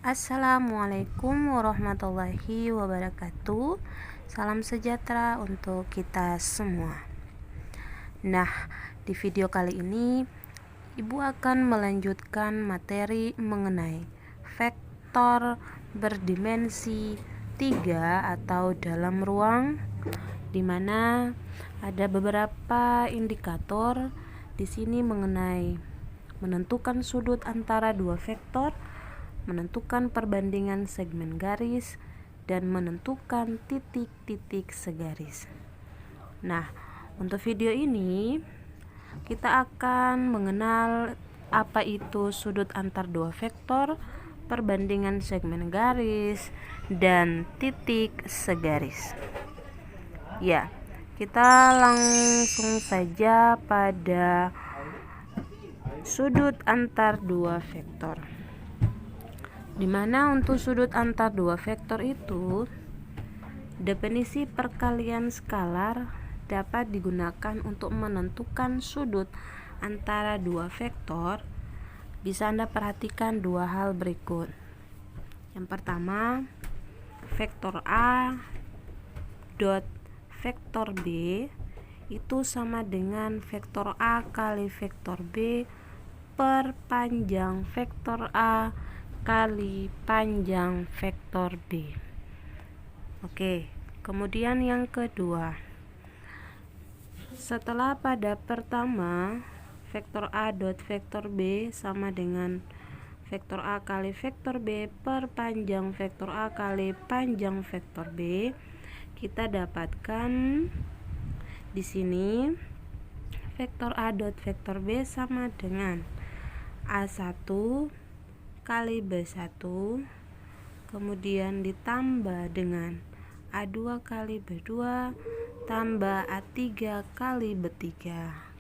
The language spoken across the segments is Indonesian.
Assalamualaikum warahmatullahi wabarakatuh. Salam sejahtera untuk kita semua. Nah, di video kali ini Ibu akan melanjutkan materi mengenai vektor berdimensi 3 atau dalam ruang, di mana ada beberapa indikator di sini mengenai menentukan sudut antara dua vektor, menentukan perbandingan segmen garis, dan menentukan titik-titik segaris. Nah, untuk video ini kita akan mengenal apa itu sudut antar dua vektor, perbandingan segmen garis, dan titik segaris. Ya, kita langsung saja pada sudut antar dua vektor. Dimana untuk sudut antar dua vektor itu, definisi perkalian skalar dapat digunakan untuk menentukan sudut antara dua vektor. Bisa Anda perhatikan dua hal berikut. Yang pertama, vektor A dot vektor B itu sama dengan vektor A kali vektor B per panjang vektor A kali panjang vektor B. Oke, kemudian yang kedua, setelah pada pertama vektor A dot vektor B sama dengan vektor A kali vektor B per panjang vektor A kali panjang vektor B, kita dapatkan di sini vektor A dot vektor B sama dengan A1 kali B1, kemudian ditambah dengan A2 kali B2 tambah A3 kali B3.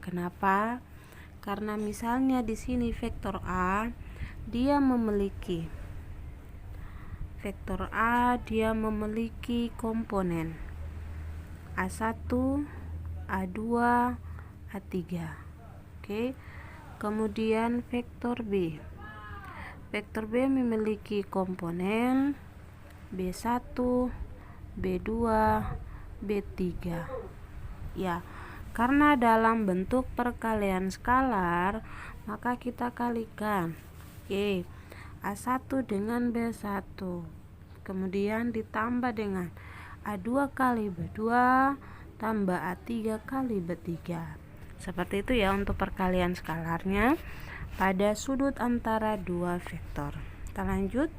Kenapa? Karena misalnya di sini vektor A dia memiliki komponen A1, A2, A3. Oke. Kemudian vektor B memiliki komponen B1, B2, B3. Ya, karena dalam bentuk perkalian skalar, maka kita kalikan A1 dengan B1, kemudian ditambah dengan A2 kali B2 tambah A3 kali B3. Seperti itu ya untuk perkalian skalarnya pada sudut antara dua vektor. Kita lanjut.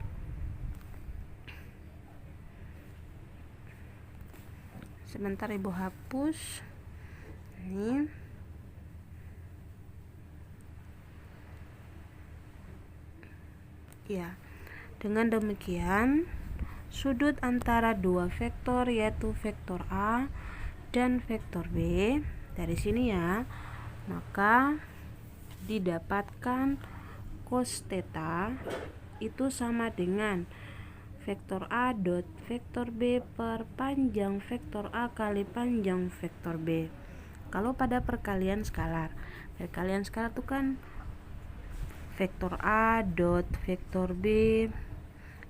Sebentar Ibu hapus. Ini. Ya. Dengan demikian, sudut antara dua vektor yaitu vektor A dan vektor B dari sini ya, maka didapatkan cos theta itu sama dengan vektor A dot vektor B per panjang vektor A kali panjang vektor B. Kalau pada perkalian skalar itu kan vektor A dot vektor B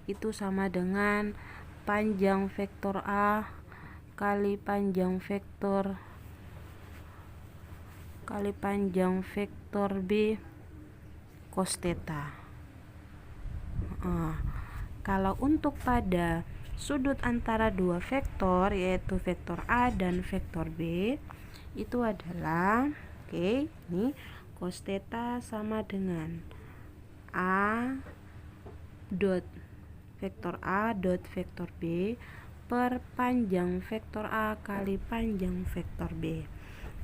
itu sama dengan panjang vektor A kali panjang vektor B cos theta. Kalau untuk pada sudut antara dua vektor yaitu vektor A dan vektor B itu adalah ini cos theta sama dengan A dot vektor A dot vektor B per panjang vektor A kali panjang vektor B.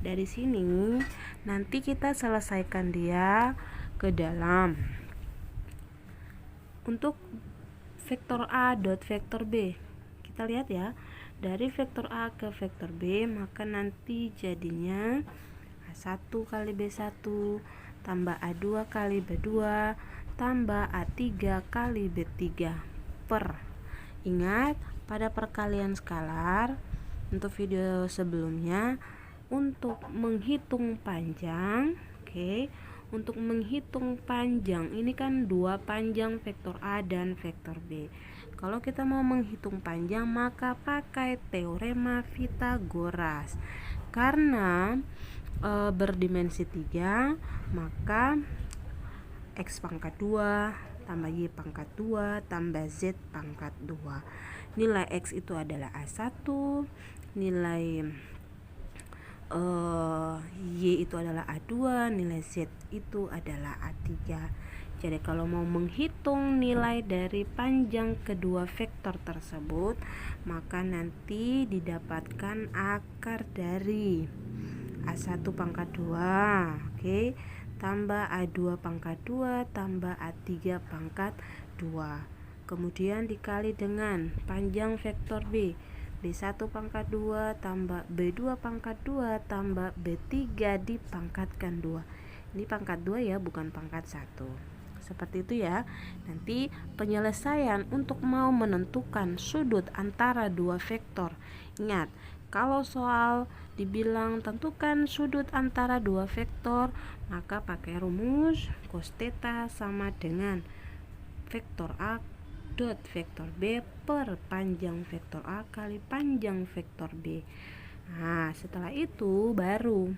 Dari sini nanti kita selesaikan dia ke dalam. Untuk vektor A dot vektor B, kita lihat ya, dari vektor A ke vektor B, maka nanti jadinya A1 kali B1 tambah A2 kali B2 tambah A3 kali B3 per. Ingat, pada perkalian skalar untuk video sebelumnya, untuk menghitung panjang, untuk menghitung panjang, ini kan dua panjang vektor A dan vektor B. Kalau kita mau menghitung panjang, maka pakai teorema Pythagoras. Karena berdimensi 3, maka X pangkat 2 tambah Y pangkat 2 tambah Z pangkat 2. Nilai X itu adalah A1, nilai Y itu adalah A2, nilai Z itu adalah A3. Jadi kalau mau menghitung nilai dari panjang kedua vektor tersebut, maka nanti didapatkan akar dari A1 pangkat 2, oke, tambah A2 pangkat 2 tambah A3 pangkat 2. Kemudian dikali dengan panjang vektor B, B1 pangkat 2 tambah B2 pangkat 2 tambah B3 dipangkatkan 2. Ini pangkat 2 ya, bukan pangkat 1. Seperti itu ya. Nanti penyelesaian untuk mau menentukan sudut antara dua vektor. Ingat, kalau soal dibilang tentukan sudut antara dua vektor, maka pakai rumus cos theta sama dengan vektor A dot vektor B per panjang vektor A kali panjang vektor B. Nah, setelah itu baru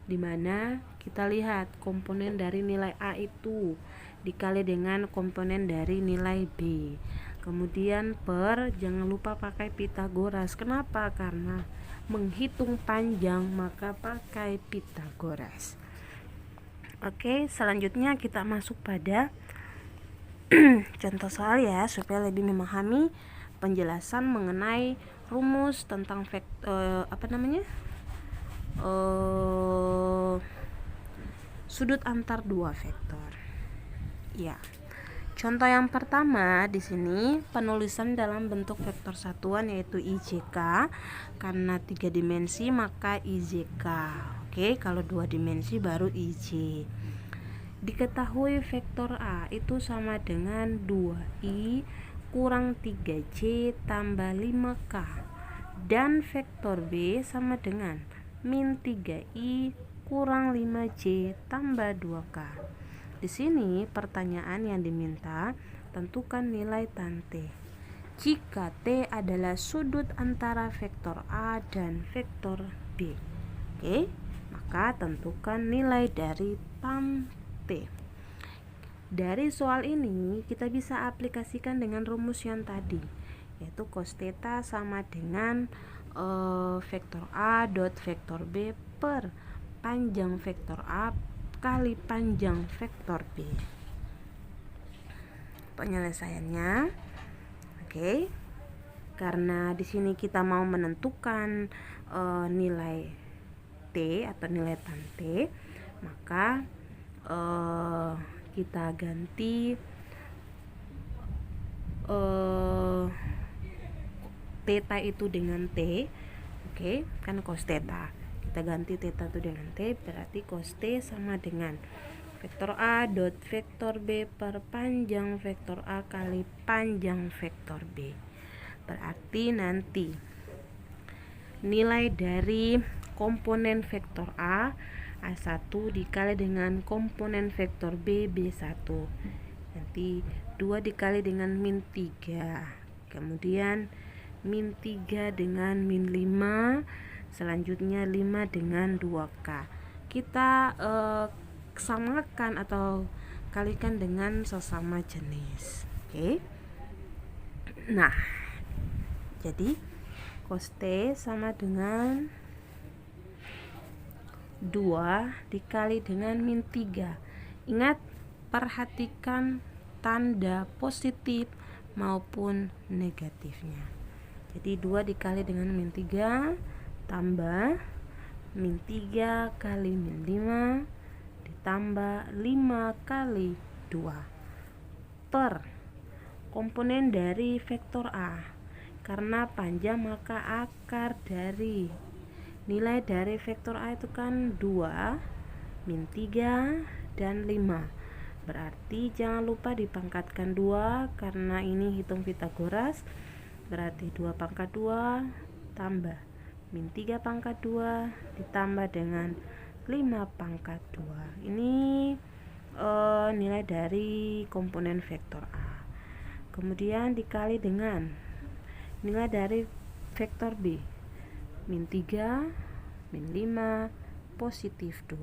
dimana kita lihat komponen dari nilai A itu dikali dengan komponen dari nilai B. Kemudian jangan lupa pakai Pythagoras. Kenapa? Karena menghitung panjang maka pakai Pythagoras. Oke, selanjutnya kita masuk pada contoh soal ya, supaya lebih memahami penjelasan mengenai rumus tentang sudut antar dua vektor. Ya. Contoh yang pertama di sini penulisan dalam bentuk vektor satuan yaitu IJK. Karena 3 dimensi maka IJK. Oke, kalau 2 dimensi baru IJ. Diketahui vektor A itu sama dengan 2I kurang 3J tambah 5K, dan vektor B sama dengan min 3I kurang 5J tambah 2K. Di sini pertanyaan yang diminta, tentukan nilai tan T. Jika T adalah sudut antara vektor A dan vektor B. Oke, maka tentukan nilai dari tan T. Dari soal ini kita bisa aplikasikan dengan rumus yang tadi, yaitu cos theta sama dengan vektor A dot vektor B per panjang vektor A kali panjang vektor B. Penyelesaiannya, oke, karena di sini kita mau menentukan nilai T atau nilai tan T, maka kita ganti theta itu dengan T, oke, kan cos theta. Kita ganti theta itu dengan T, berarti cos T sama dengan vektor A dot vektor B per panjang vektor A kali panjang vektor B. Berarti nanti nilai dari komponen vektor A1 dikali dengan komponen vektor B, B1. Nanti 2 dikali dengan min 3. Kemudian min 3 dengan min 5. Selanjutnya 5 dengan 2K. Kita samakan atau kalikan dengan sesama jenis. Oke. Nah, jadi cos T sama dengan 2 dikali dengan min 3. Ingat, perhatikan tanda positif maupun negatifnya. Jadi 2 dikali dengan min 3 tambah min 3 kali min 5 ditambah 5 kali 2 per komponen dari vektor A. Karena panjang maka akar dari nilai dari vektor A itu kan 2, min 3, dan 5. Berarti jangan lupa dipangkatkan 2, karena ini hitung Pythagoras. Berarti 2 pangkat 2 tambah min 3 pangkat 2 ditambah dengan 5 pangkat 2. Ini nilai dari komponen vektor A. Kemudian dikali dengan nilai dari vektor B, min 3, min 5, positif 2.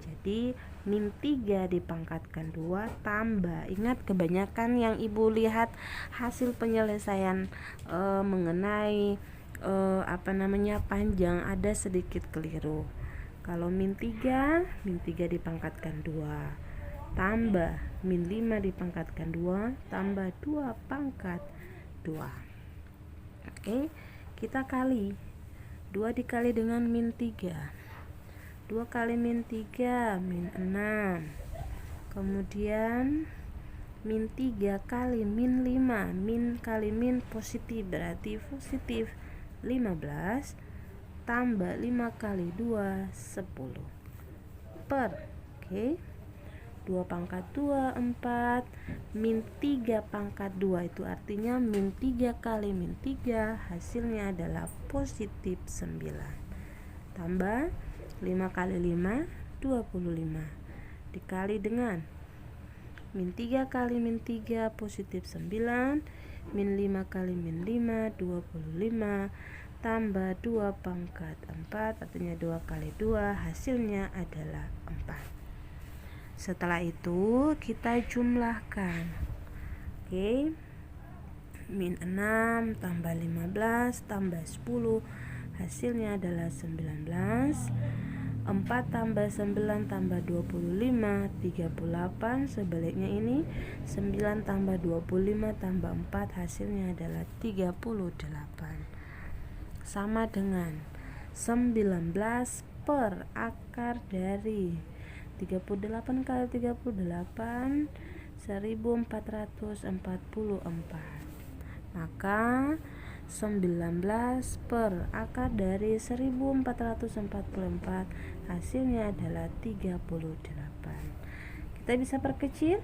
Jadi min 3 dipangkatkan 2 tambah, ingat kebanyakan yang ibu lihat hasil penyelesaian mengenai panjang ada sedikit keliru. Kalau min 3 dipangkatkan 2 tambah min 5 dipangkatkan 2 tambah 2 pangkat 2. Oke, kita kali 2 dikali dengan min 3, 2 kali min 3 min 6. Kemudian min 3 kali min 5, min kali min positif berarti positif 15 tambah 5 kali 2 10 per 2 pangkat 2 4 min 3 pangkat 2 itu artinya min 3 kali min 3 hasilnya adalah positif 9 tambah 5 kali 5 25 dikali dengan min 3 kali min 3 positif 9 min 5 kali min 5 25 tambah 2 pangkat 4 artinya 2 kali 2 hasilnya adalah 4. Setelah itu kita jumlahkan. Min 6 tambah 15 tambah 10 hasilnya adalah 19. 4 tambah 9 tambah 25 38. Sebaliknya ini 9 tambah 25 tambah 4 hasilnya adalah 38. Sama dengan 19 per akar dari 38 kali 38 1444. Maka 19 per akar dari 1444 hasilnya adalah 38. Kita bisa perkecil?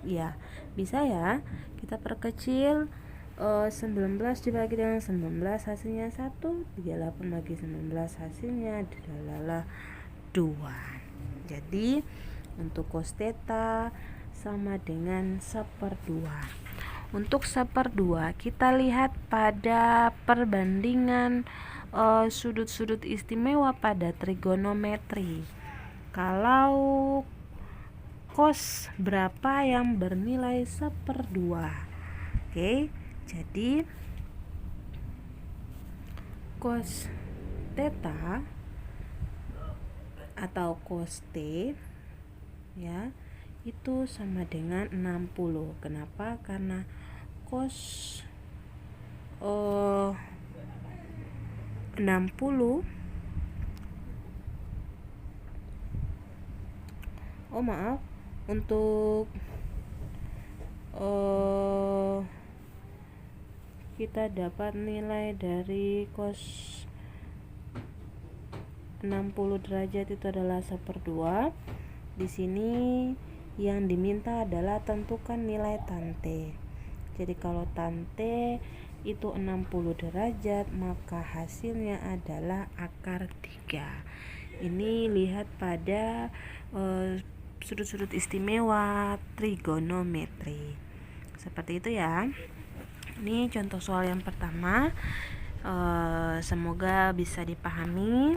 Ya, bisa ya. Kita perkecil 19 dibagi dengan 19 hasilnya 1, 38 bagi 19 hasilnya adalah 2. Jadi untuk cos theta sama dengan 1/2. Untuk 1/2 kita lihat pada perbandingan sudut-sudut istimewa pada trigonometri. Kalau cos berapa yang bernilai 1/2? Jadi cos theta atau cos T ya itu sama dengan 60. Kenapa? Karena cos 60 untuk kita dapat nilai dari cos 60 derajat itu adalah 1/2. Di sini yang diminta adalah tentukan nilai tan T. Jadi kalau tan T itu 60 derajat, maka hasilnya adalah akar 3. Ini lihat pada sudut-sudut istimewa trigonometri. Seperti itu ya. Ini contoh soal yang pertama. Semoga bisa dipahami.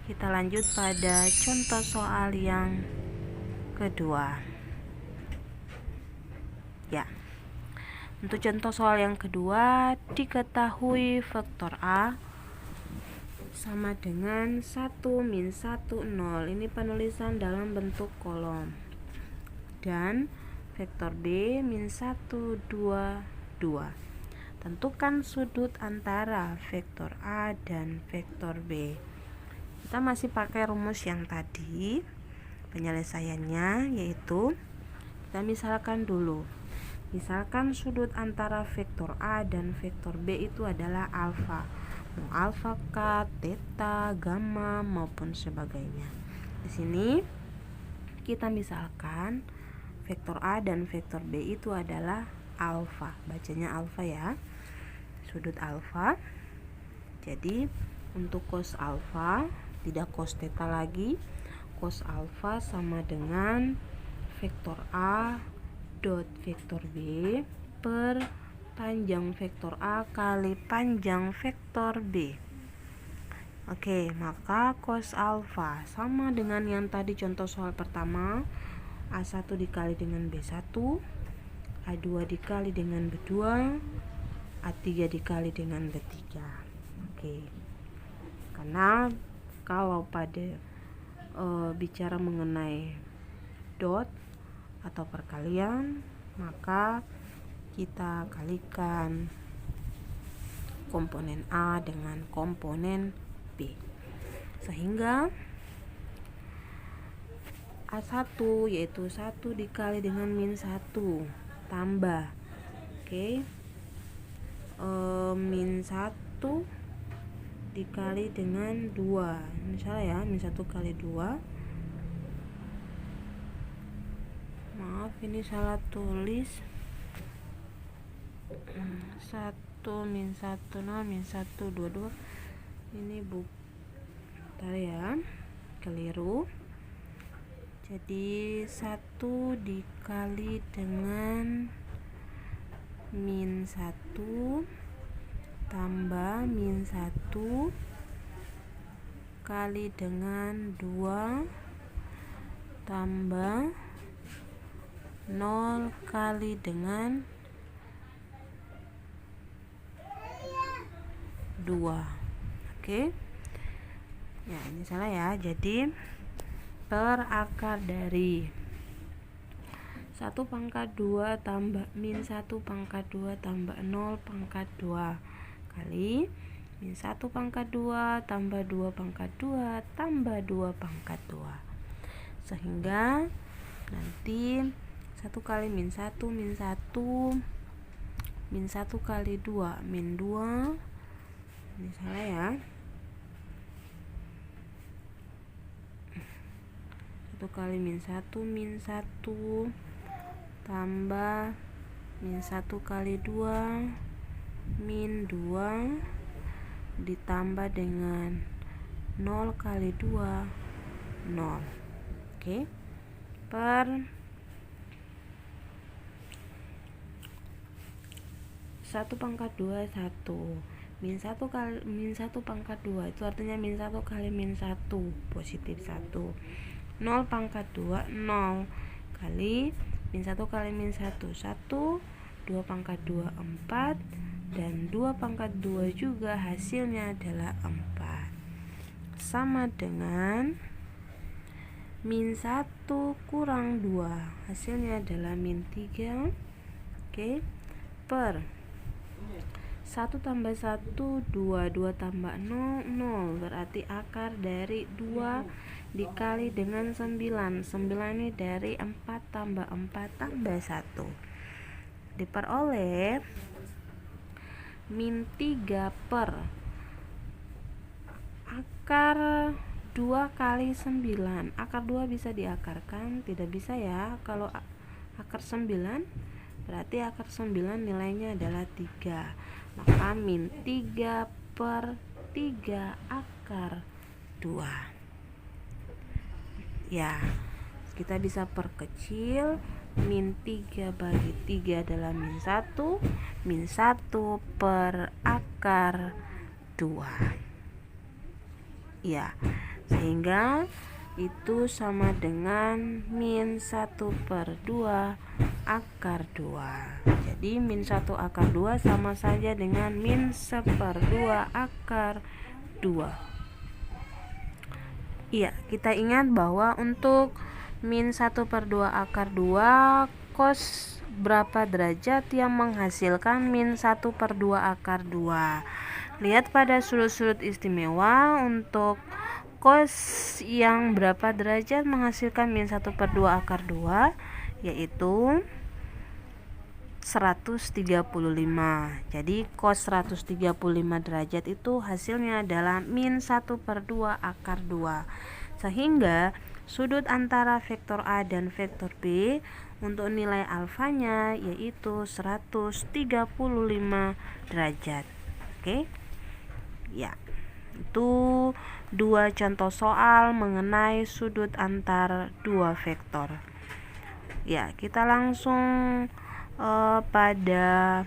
Kita lanjut pada contoh soal yang kedua. Ya. Untuk contoh soal yang kedua, diketahui vektor A sama dengan 1 min 1 0. Ini penulisan dalam bentuk kolom. Dan vektor B min 1 2 2. Tentukan sudut antara vektor A dan vektor B. Kita masih pakai rumus yang tadi. Penyelesaiannya yaitu kita misalkan dulu. Misalkan sudut antara vektor A dan vektor B itu adalah alfa. Mau alfa, kat, theta, gamma maupun sebagainya. Di sini kita misalkan vektor A dan vektor B itu adalah alfa. Bacanya alfa ya. Sudut alfa. Jadi untuk cos alfa tidak cos theta lagi, cos alfa sama dengan vektor A dot vektor B per panjang vektor A kali panjang vektor B. Oke, maka cos alfa sama dengan yang tadi contoh soal pertama, A1 dikali dengan B1, A2 dikali dengan B2, A3 dikali dengan B3. Oke, karena kalau pada bicara mengenai dot atau perkalian, maka kita kalikan komponen A dengan komponen B, sehingga A1 yaitu 1 dikali dengan min 1 tambah min 1 dikali dengan 2, misalnya ya, min 1 kali 2, maaf ini salah tulis, 1 min 1 0 min 1 22, ini bentar ya, keliru. Jadi 1 dikali dengan min 1 tambah min 1 kali dengan 2 tambah 0 kali dengan 2. Oke. Ya, ini salah ya. Jadi per akar dari 1 pangkat 2 tambah min 1 pangkat 2 tambah 0 pangkat 2 kali min 1 pangkat 2 tambah 2 pangkat 2 tambah 2 pangkat 2, sehingga nanti 1 kali min 1 min 1 min 1 kali 2 min 2, ini salah ya, 1 kali min 1 tambah min 1 kali 2 min 2 ditambah dengan 0 kali 2 0. Oke, per 1 pangkat 2 1 min 1 kali min 1 pangkat 2 itu artinya min 1 kali min 1 positif 1, 0 pangkat 2 0 kali min 1 kali min 1 1, 2 pangkat 2 4, dan 2 pangkat 2 juga hasilnya adalah 4, sama dengan min 1 kurang 2 hasilnya adalah min 3. Oke, per 1 tambah 1 2, 2 tambah 0 0, berarti akar dari 2 dikali dengan 9 ini dari 4 tambah 4 tambah 1, diperoleh min 3 per akar 2 kali 9. Akar 2 bisa diakarkan? Tidak bisa ya. Kalau akar 9 berarti akar 9 nilainya adalah 3, maka min 3 per 3 akar 2. Ya, kita bisa perkecil, min 3 bagi 3 adalah min 1 per akar 2. Ya, sehingga itu sama dengan min 1 per 2 akar 2. Jadi min 1 akar 2 sama saja dengan min 1/2 akar 2. Iya, kita ingat bahwa untuk min 1/2 akar 2 cos berapa derajat yang menghasilkan min 1/2 akar 2. Lihat pada sudut-sudut istimewa, untuk cos yang berapa derajat menghasilkan min 1/2 akar 2, yaitu 135. Jadi cos 135 derajat itu hasilnya adalah min 1/2 akar 2. Sehingga sudut antara vektor A dan vektor B untuk nilai alfanya yaitu 135 derajat. Oke. Ya. Itu dua contoh soal mengenai sudut antar dua vektor. Ya, kita langsung pada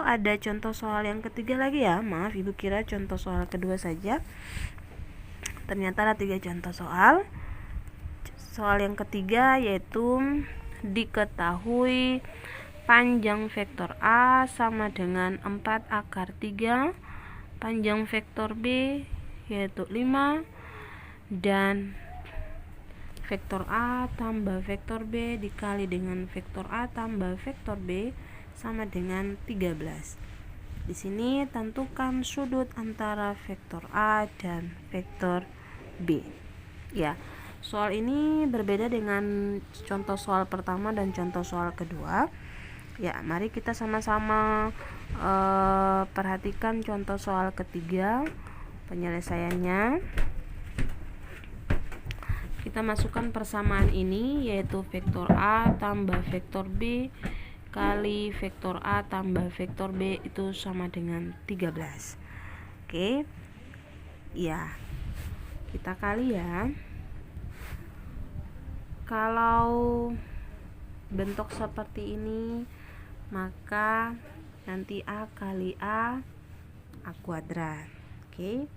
ada contoh soal yang ketiga lagi ya. Maaf, Ibu kira contoh soal kedua saja. Ternyata ada 3 contoh soal. Soal yang ketiga yaitu diketahui panjang vektor A sama dengan 4 akar 3, panjang vektor B yaitu 5, dan vektor A tambah vektor B dikali dengan vektor A tambah vektor B sama dengan 13. Di sini tentukan sudut antara vektor A dan vektor B. Ya, soal ini berbeda dengan contoh soal pertama dan contoh soal kedua. Ya, mari kita sama-sama perhatikan contoh soal ketiga penyelesaiannya. Kita masukkan persamaan ini, yaitu vektor A tambah vektor B kali vektor A tambah vektor B itu sama dengan 13. Oke. Ya, kita kali ya. Kalau bentuk seperti ini, maka nanti A kali A kuadrat. Oke.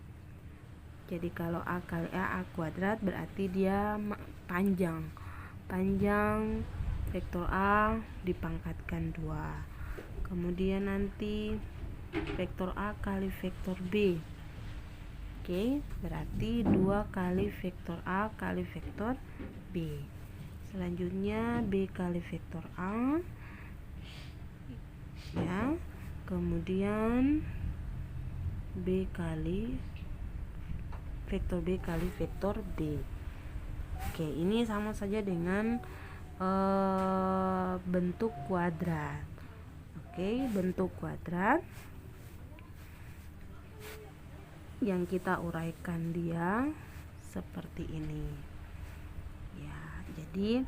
Jadi kalau A kali A kuadrat berarti dia panjang vektor A dipangkatkan 2. Kemudian nanti vektor A kali vektor B. Oke, berarti 2 kali vektor A kali vektor B. Selanjutnya B kali vektor A. Ya. Kemudian B kali vektor B kali vektor B. Oke, ini sama saja dengan bentuk kuadrat. Oke, bentuk kuadrat yang kita uraikan dia seperti ini. Ya, jadi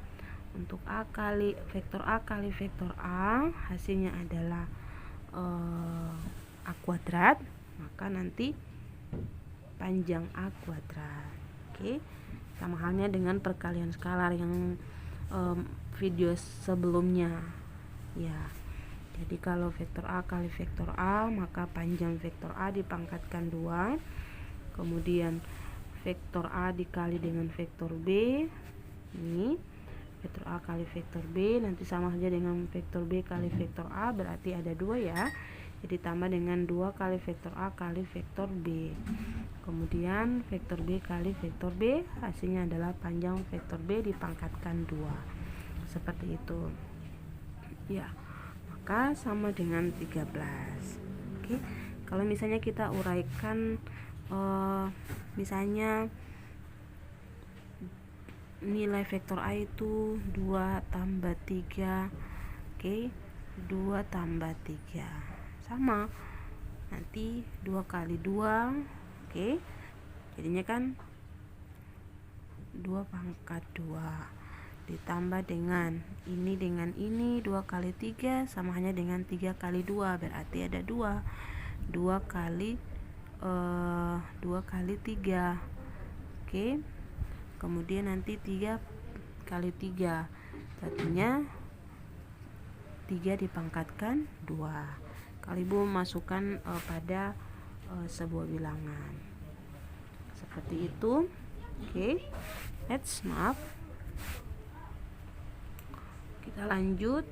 untuk A kali vektor A hasilnya adalah A kuadrat, maka nanti panjang A kuadrat. Oke, sama halnya dengan perkalian skalar yang video sebelumnya. Ya, jadi kalau vektor A kali vektor A, maka panjang vektor A dipangkatkan 2. Kemudian vektor A dikali dengan vektor B. Ini vektor A kali vektor B nanti sama saja dengan vektor B kali vektor A, berarti ada 2 ya. Jadi tambah dengan 2 kali vektor A kali vektor B. Kemudian vektor B kali vektor B hasilnya adalah panjang vektor B dipangkatkan 2. Seperti itu. Ya, maka sama dengan 13. Oke. Kalau misalnya kita uraikan misalnya nilai vektor A itu 2 tambah 3. Oke, 2 tambah 3 sama nanti 2 kali 2. Oke, jadinya kan 2 pangkat 2 ditambah dengan ini 2 kali 3 sama hanya dengan 3 kali 2, berarti ada 2 kali 3. Oke, kemudian nanti 3 kali 3 jadinya 3 dipangkatkan 2. Kalau Ibu masukkan pada sebuah bilangan seperti itu. Oke, maaf, kita lanjut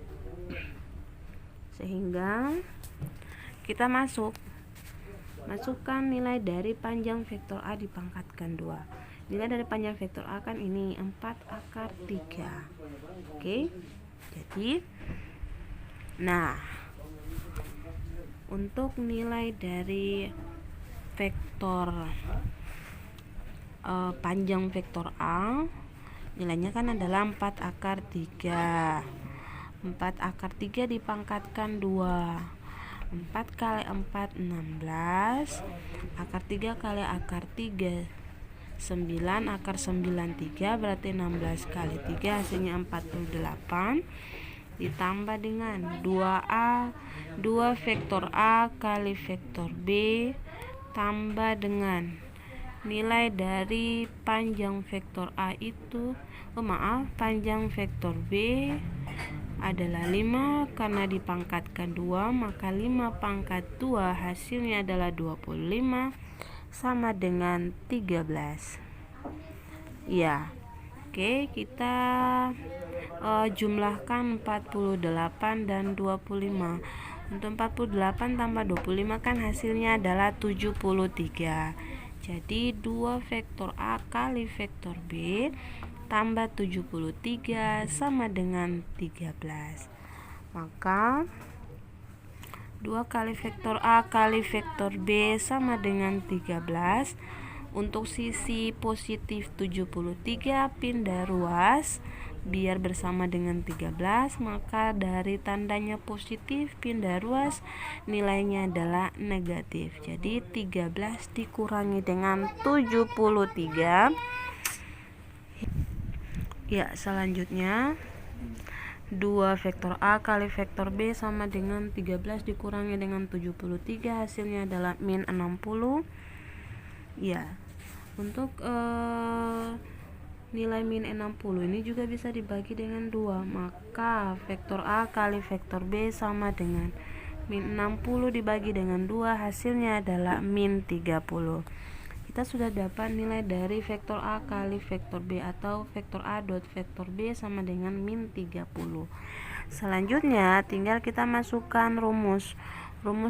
sehingga kita masukkan nilai dari panjang vektor A dipangkatkan 2. Nilai dari panjang vektor A kan ini 4 akar 3. Oke, jadi untuk nilai dari vektor panjang vektor A nilainya kan adalah 4 akar 3. 4 akar 3 dipangkatkan 2. 4 kali 4 16. Akar 3 kali akar 3 9. Akar 9 3, berarti 16 kali 3 hasilnya 48. ditambah dengan 2 vektor A kali vektor B tambah dengan nilai dari panjang vektor A itu, panjang vektor B adalah 5, karena dipangkatkan 2 maka 5 pangkat 2 hasilnya adalah 25 sama dengan 13. Ya, oke, kita jumlahkan 48 dan 25. Untuk 48 tambah 25 kan hasilnya adalah 73. Jadi 2 vektor A kali vektor B tambah 73 sama dengan 13. Maka 2 kali vektor A kali vektor B sama dengan 13. Untuk sisi positif 73 pindah ruas biar bersama dengan 13, maka dari tandanya positif pindah ruas nilainya adalah negatif. Jadi 13 dikurangi dengan 73. Ya, selanjutnya 2 vektor A kali vektor B sama dengan 13 dikurangi dengan 73, hasilnya adalah min 60. Ya, untuk nilai min 60 ini juga bisa dibagi dengan 2, maka vektor A kali vektor B sama dengan min 60 dibagi dengan 2, hasilnya adalah min 30. Kita sudah dapat nilai dari vektor A kali vektor B atau vektor A dot vektor B sama dengan min 30. Selanjutnya tinggal kita masukkan rumus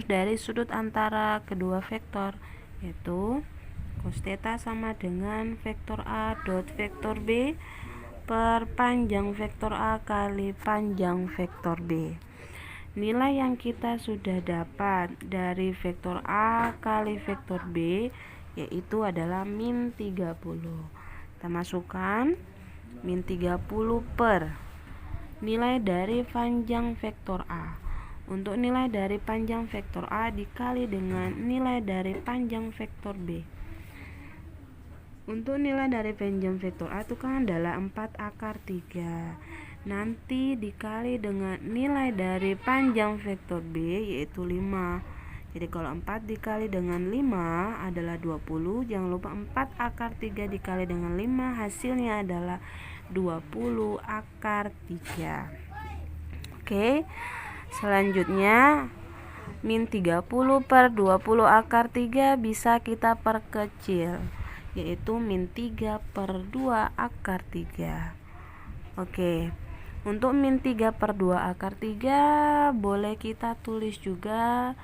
dari sudut antara kedua vektor, yaitu cos theta sama dengan vektor A dot vektor B per panjang vektor A kali panjang vektor B. Nilai yang kita sudah dapat dari vektor A kali vektor B yaitu adalah min 30. Kita masukkan min 30 per nilai dari panjang vektor A. Untuk nilai dari panjang vektor A dikali dengan nilai dari panjang vektor B. Untuk nilai dari panjang vektor A itu kan adalah 4 akar 3. Nanti dikali dengan nilai dari panjang vektor B yaitu 5. Jadi kalau 4 dikali dengan 5 adalah 20. Jangan lupa 4 akar 3 dikali dengan 5 hasilnya adalah 20 akar 3. Oke. Selanjutnya min 30 per 20 akar 3 bisa kita perkecil, yaitu min 3 per 2 akar 3. Oke, untuk min 3 per 2 akar 3 boleh kita tulis juga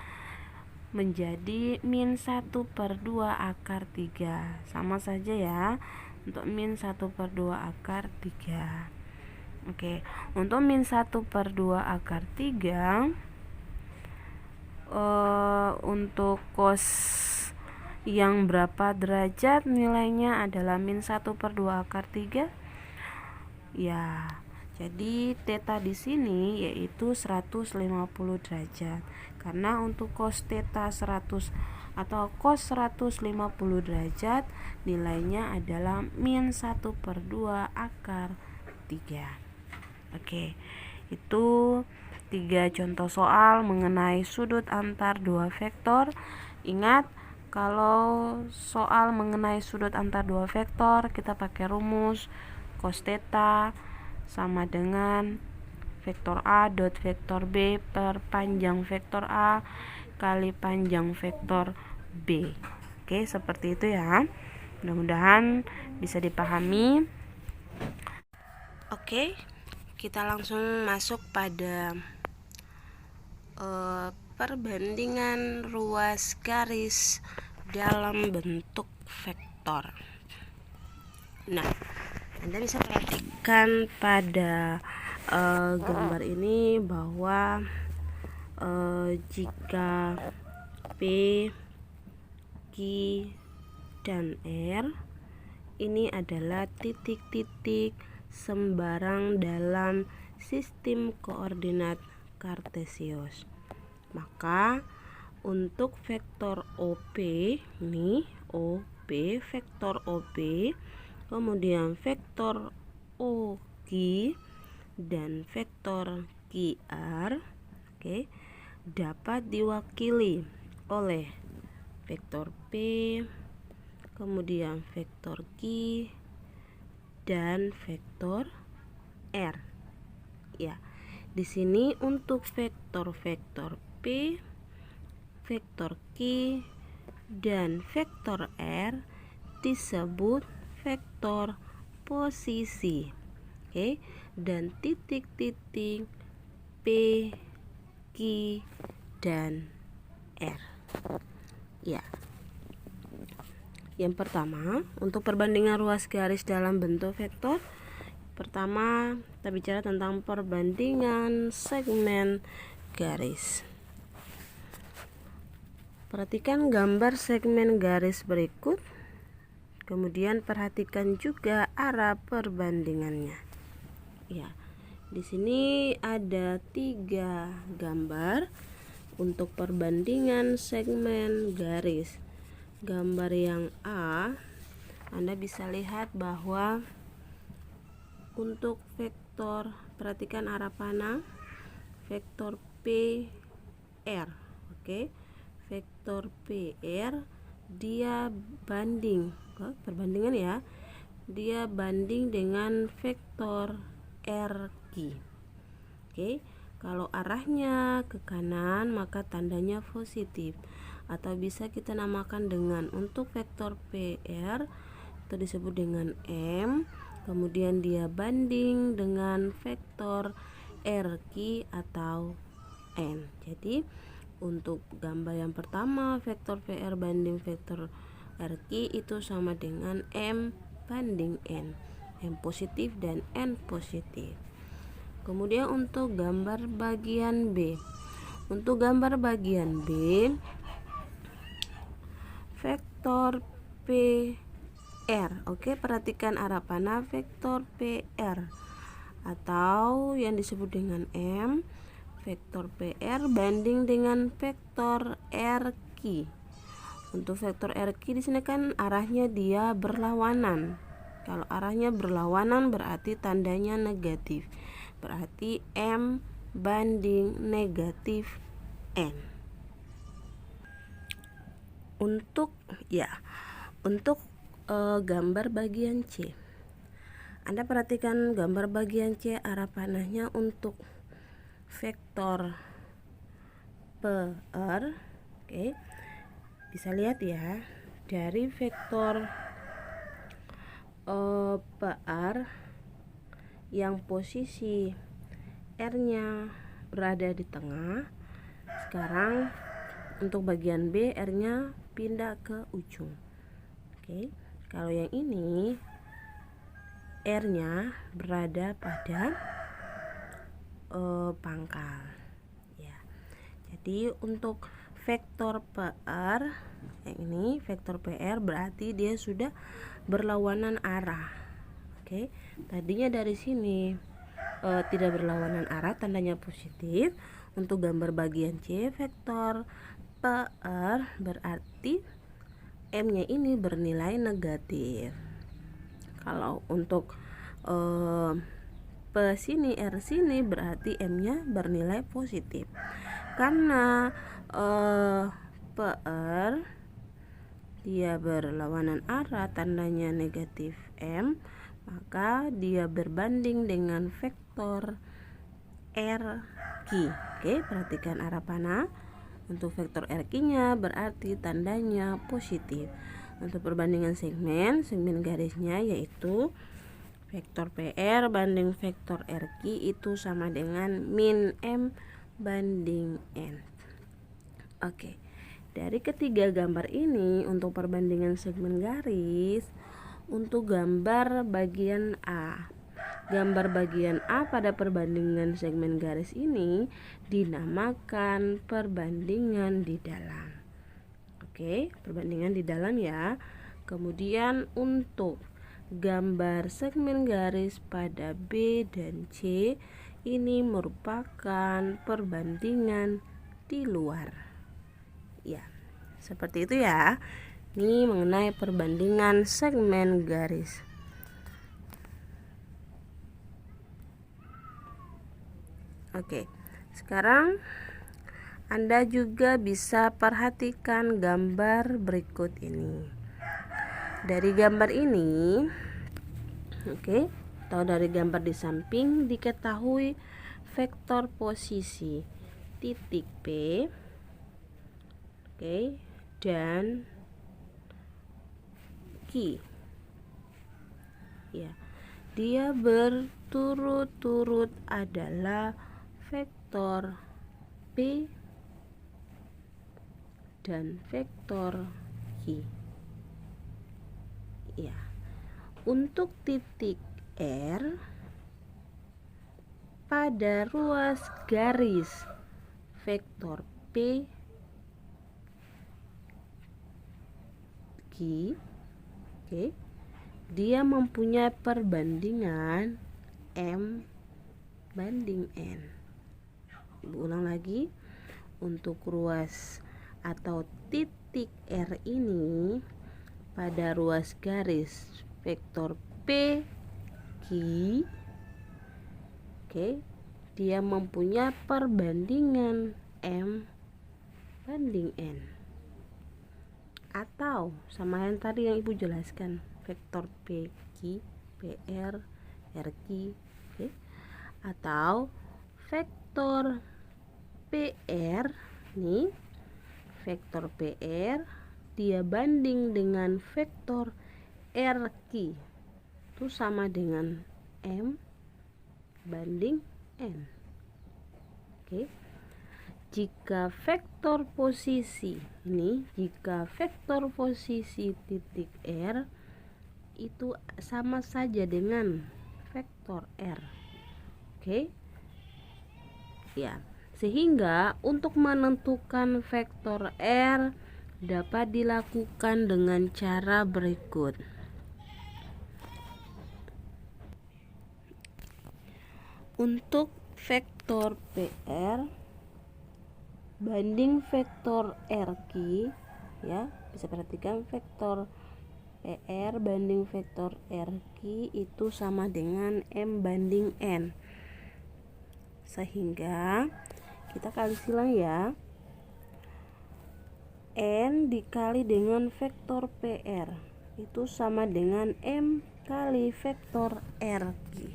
menjadi min 1 per 2 akar 3. Sama saja ya, untuk min 1 per 2 akar 3. Oke, untuk min 1 per 2 akar 3 untuk cos yang berapa derajat nilainya adalah min 1 per 2 akar 3. Ya, jadi theta di sini yaitu 150 derajat. Karena untuk cos theta 100 atau cos 150 derajat nilainya adalah min 1 per 2 akar 3. Oke, itu 3 contoh soal mengenai sudut antar dua vektor. Ingat, kalau soal mengenai sudut antar dua vektor kita pakai rumus cos theta sama dengan vektor A dot vektor B per panjang vektor A kali panjang vektor B. Oke, seperti itu ya. Mudah-mudahan bisa dipahami. Oke, kita langsung masuk pada perbandingan ruas garis dalam bentuk vektor. Nah, Anda bisa perhatikan pada gambar ini bahwa jika P, Q, dan R ini adalah titik-titik sembarang dalam sistem koordinat kartesius, maka untuk vektor OP ini OP, vektor OP, kemudian vektor OQ dan vektor QR, oke, dapat diwakili oleh vektor P, kemudian vektor Q, dan vektor R. Ya, di sini untuk vektor-vektor P, vektor Q, dan vektor R disebut vektor posisi. Oke, dan titik-titik P, Q, dan R. Ya. Yang pertama, untuk perbandingan ruas garis dalam bentuk vektor, pertama kita bicara tentang perbandingan segmen garis. Perhatikan gambar segmen garis berikut. Kemudian perhatikan juga arah perbandingannya. Ya, di sini ada 3 gambar untuk perbandingan segmen garis. Gambar yang A, Anda bisa lihat bahwa untuk vektor, perhatikan arah panah, vektor PR. Oke, vektor PR dia banding, perbandingan ya, dia banding dengan vektor RQ. Oke, kalau arahnya ke kanan maka tandanya positif, atau bisa kita namakan dengan untuk vektor PR itu disebut dengan M, kemudian dia banding dengan vektor RQ atau N. Jadi untuk gambar yang pertama, vektor PR banding vektor RQ itu sama dengan M banding N, M positif dan N positif. Kemudian untuk gambar bagian B, untuk gambar bagian B, vektor PR, oke, perhatikan arah panah vektor PR atau yang disebut dengan M, vektor PR banding dengan vektor RQ. Untuk vektor RQ di sini kan arahnya dia berlawanan. Kalau arahnya berlawanan berarti tandanya negatif. Berarti M banding negatif N. Untuk gambar bagian C, Anda perhatikan gambar bagian C, arah panahnya untuk vektor PR. Oke, bisa lihat ya, dari vektor PR yang posisi R-nya berada di tengah. Sekarang untuk bagian B, R-nya pindah ke ujung. Oke, kalau yang ini R-nya berada pada pangkal. Ya, jadi untuk vektor PR yang ini, vektor PR berarti dia sudah berlawanan arah. Oke, tadinya dari sini tidak berlawanan arah, tandanya positif. Untuk gambar bagian C, vektor PR berarti M-nya ini bernilai negatif. Kalau untuk P sini, R sini berarti M-nya bernilai positif. Karena PR dia berlawanan arah, tandanya negatif M, maka dia berbanding dengan vektor RQ. Oke, perhatikan arah panah. Untuk vektor RQ-nya berarti tandanya positif. Untuk perbandingan segmen garisnya yaitu vektor PR banding vektor RQ itu sama dengan min M banding N. Oke, dari ketiga gambar ini untuk perbandingan segmen garis, untuk gambar bagian A, gambar bagian A pada perbandingan segmen garis ini dinamakan perbandingan di dalam. Oke, perbandingan di dalam ya. Kemudian untuk gambar segmen garis pada B dan C ini merupakan perbandingan di luar. Ya, seperti itu ya. Ini mengenai perbandingan segmen garis. Oke, sekarang Anda juga bisa perhatikan gambar berikut ini. Dari gambar ini, oke, atau dari gambar di samping diketahui vektor posisi titik P, oke, dan Q. Ya, dia berturut-turut adalah vektor P dan vektor Q. Ya, untuk titik R pada ruas garis vektor P Q, oke, dia mempunyai perbandingan M banding N. Ibu ulang lagi, untuk ruas atau titik R ini pada ruas garis vektor P Q, oke, dia mempunyai perbandingan M banding N, atau sama yang tadi yang ibu jelaskan, vektor P Q PR RQ, oke, atau vektor PR nih, vektor PR dia banding dengan vektor RQ, itu sama dengan M banding N. Oke, jika vektor posisi ini, jika vektor posisi titik R itu sama saja dengan vektor R, oke, ya, sehingga untuk menentukan vektor R dapat dilakukan dengan cara berikut. Untuk vektor PR banding vektor RQ, ya, bisa perhatikan vektor PR banding vektor RQ itu sama dengan M banding N, sehingga kita kali silang ya, N dikali dengan vektor PR itu sama dengan M kali vektor RQ.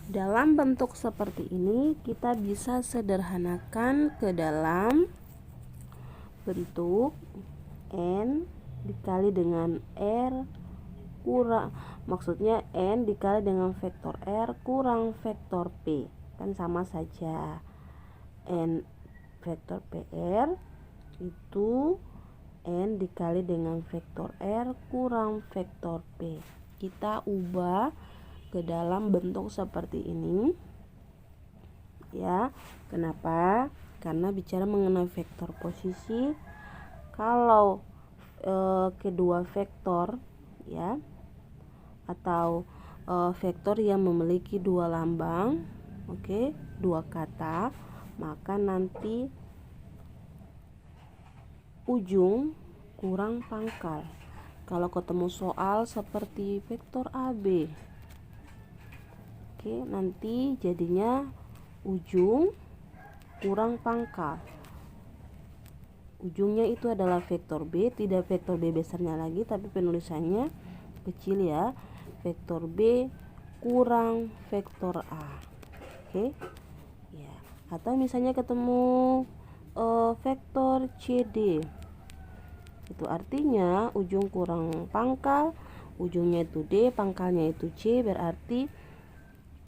Dalam bentuk seperti ini kita bisa sederhanakan ke dalam bentuk N dikali dengan R kurang, maksudnya N dikali dengan vektor R kurang vektor P, kan sama saja. N vektor PR itu N dikali dengan vektor R kurang vektor P. Kita ubah ke dalam bentuk seperti ini, ya. Kenapa? Karena bicara mengenai vektor posisi, kalau kedua vektor, ya, atau vektor yang memiliki dua lambang, oke, dua kata, maka nanti ujung kurang pangkal. Kalau ketemu soal seperti vektor AB, oke, nanti jadinya ujung kurang pangkal. Ujungnya itu adalah vektor B, tidak vektor B besarnya lagi, tapi penulisannya kecil ya. Vektor B kurang vektor A. Oke. Ya. Atau misalnya ketemu vektor CD. Itu artinya ujung kurang pangkal, ujungnya itu D, pangkalnya itu C, berarti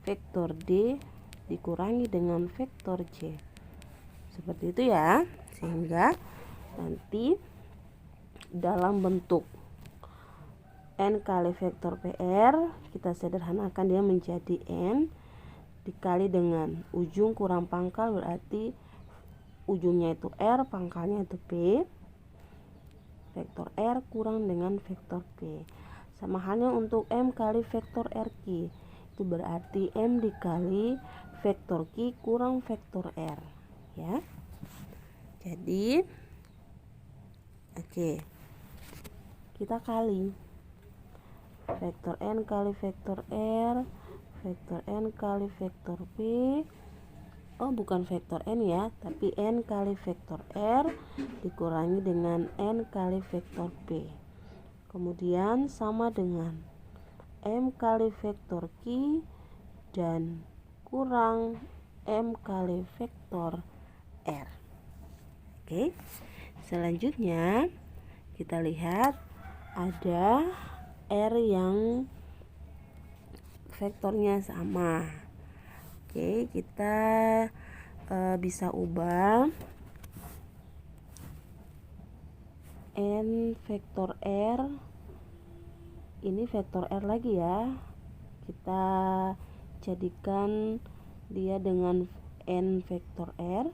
vektor D dikurangi dengan vektor C. Seperti itu ya. Sehingga nanti dalam bentuk N kali vektor PR kita sederhanakan dia menjadi N dikali dengan ujung kurang pangkal, berarti ujungnya itu R, pangkalnya itu P, vektor R kurang dengan vektor P. Sama halnya untuk M kali vektor RQ, itu berarti M dikali vektor Q kurang vektor R, ya. Jadi oke, kita kali vektor N kali vektor R, vektor N kali vektor P bukan vektor n ya, tapi n kali vektor r dikurangi dengan n kali vektor p. Kemudian sama dengan m kali vektor q dan kurang m kali vektor r. Oke, selanjutnya kita lihat ada r yang vektornya sama. Oke, kita bisa ubah n vektor r, ini vektor r lagi ya, kita jadikan dia dengan n vektor r.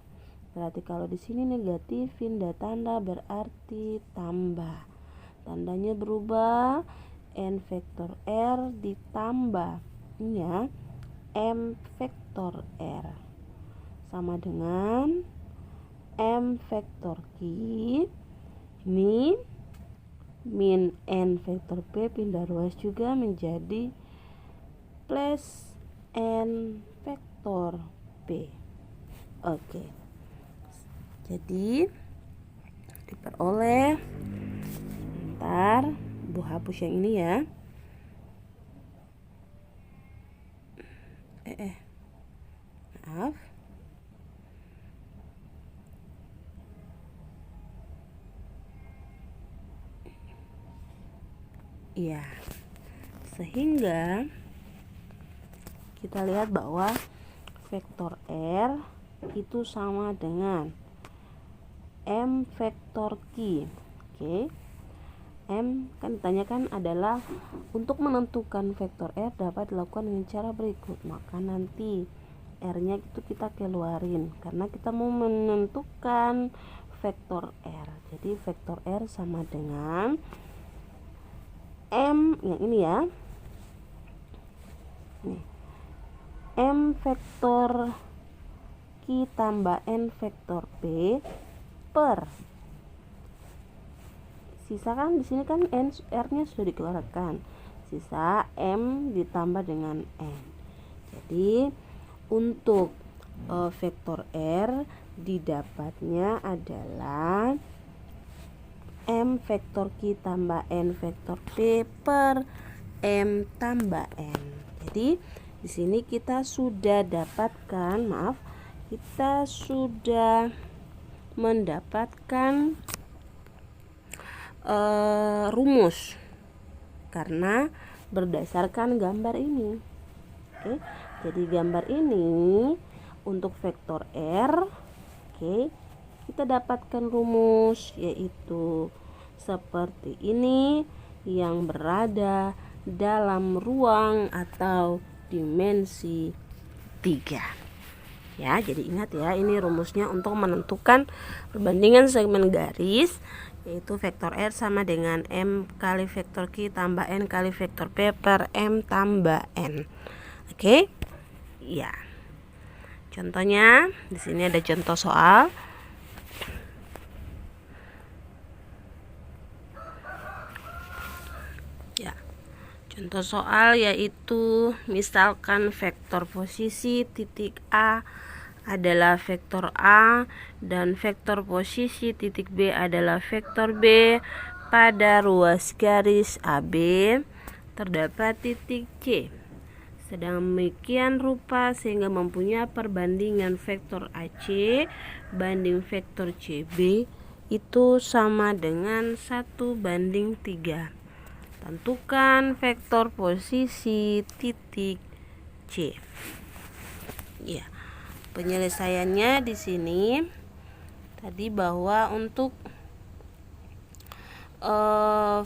Berarti kalau di sini negatif, pindah tanda berarti tambah. Tandanya berubah, n vektor r ditambah ini ya, m vektor r sama dengan m vektor q, ini min n vektor p pindah ruas juga menjadi plus n vektor p. Oke, jadi diperoleh, ntar Bu hapus yang ini ya. Maaf. Ya, sehingga kita lihat bahwa vektor r itu sama dengan m vektor q. Oke, m kan ditanyakan adalah untuk menentukan vektor r dapat dilakukan dengan cara berikut. Maka nanti r-nya itu kita keluarin karena kita mau menentukan vektor r. Jadi vektor r sama dengan m yang ini ya, nih, m vektor q tambah n vektor p per, sisa kan di sini kan n r-nya sudah dikeluarkan, sisa m ditambah dengan n. Jadi untuk vektor r didapatnya adalah m vektor q tambah n vektor p per m tambah n. Jadi di sini kita sudah dapatkan, kita sudah mendapatkan rumus karena berdasarkan gambar ini. Oke, jadi gambar ini untuk vektor r, oke, kita dapatkan rumus yaitu seperti ini yang berada dalam ruang atau dimensi 3. Ya, jadi ingat ya, ini rumusnya untuk menentukan perbandingan segmen garis, yaitu vektor r sama dengan m kali vektor q tambah n kali vektor p per m tambah n. Oke? Ya. Contohnya di sini ada contoh soal. Ya. Contoh soal yaitu misalkan vektor posisi titik A adalah vektor A dan vektor posisi titik B adalah vektor B. Pada ruas garis AB terdapat titik C sedemikian rupa sehingga mempunyai perbandingan vektor AC banding vektor CB itu sama dengan 1:3. Tentukan vektor posisi titik C. Ya. Penyelesaiannya di sini tadi bahwa untuk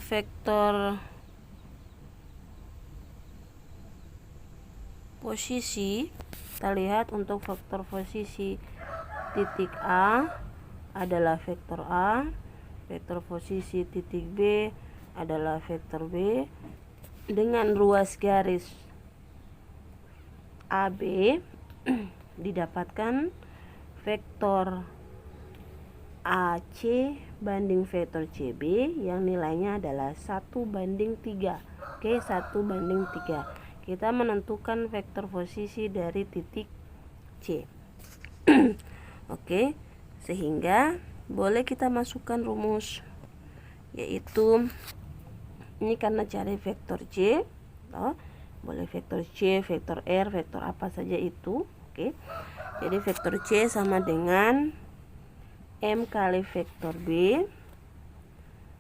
vektor posisi, kita lihat untuk vektor posisi titik A adalah vektor A, vektor posisi titik B adalah vektor B, dengan ruas garis AB didapatkan vektor AC banding vektor CB yang nilainya adalah 1:3. Oke, 1:3. Kita menentukan vektor posisi dari titik C. Oke, sehingga boleh kita masukkan rumus, yaitu ini karena cari vektor J, boleh vektor C, vektor R, vektor apa saja itu. Oke, jadi vektor C sama dengan M kali vektor B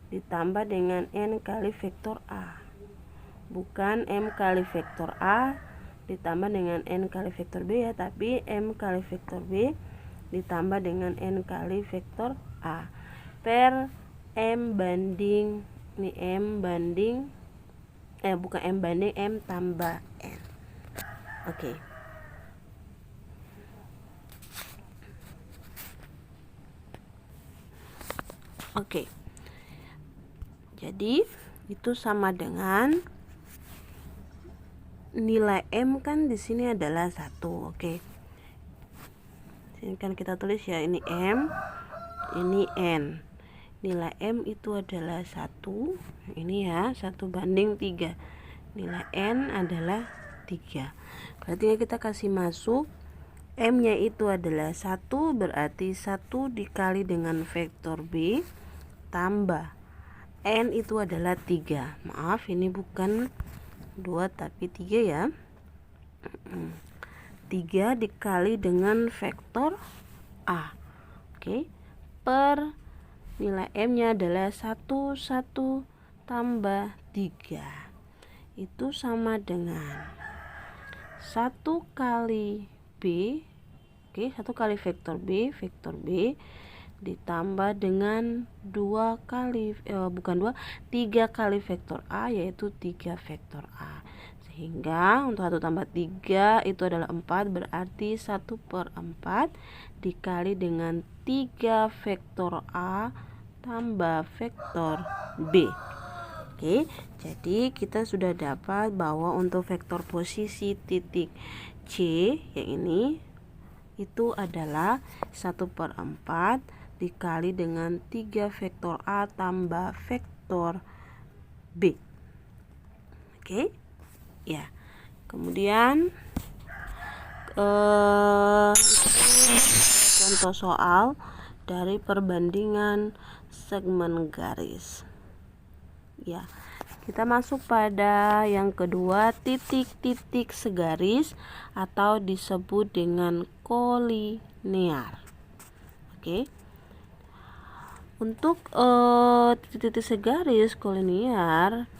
ditambah dengan N kali vektor A, bukan M kali vektor A ditambah dengan N kali vektor B ya, tapi M kali vektor B ditambah dengan N kali vektor A per M banding, ini M banding bukan M banding, M tambah N. Oke. Jadi itu sama dengan nilai M kan di sini adalah 1. Oke. Sini kan kita tulis ya, ini M, ini N. Nilai M itu adalah 1. Ini ya, 1 banding 3. Nilai N adalah 3. Berarti kita kasih masuk M-nya itu adalah 1, berarti 1 dikali dengan vektor B tambah N itu adalah 3. Maaf, ini bukan 2 tapi 3 ya. 3 dikali dengan vektor A. Oke. Per nilai M-nya adalah 1 tambah 3. Itu sama dengan 1 kali B. Oke, 1 kali vektor B ditambah dengan 3 kali vektor A, yaitu 3 vektor A. Sehingga untuk 1 tambah 3 itu adalah 4, berarti 1/4 dikali dengan 3 vektor A tambah vektor B. Oke, jadi kita sudah dapat bahwa untuk vektor posisi titik C yang ini itu adalah 1/4 dikali dengan 3 vektor A tambah vektor B. Oke. Ya. Kemudian contoh soal dari perbandingan segmen garis. Ya. Kita masuk pada yang kedua, titik-titik segaris atau disebut dengan kolinear. Oke. Untuk titik-titik segaris kolinear,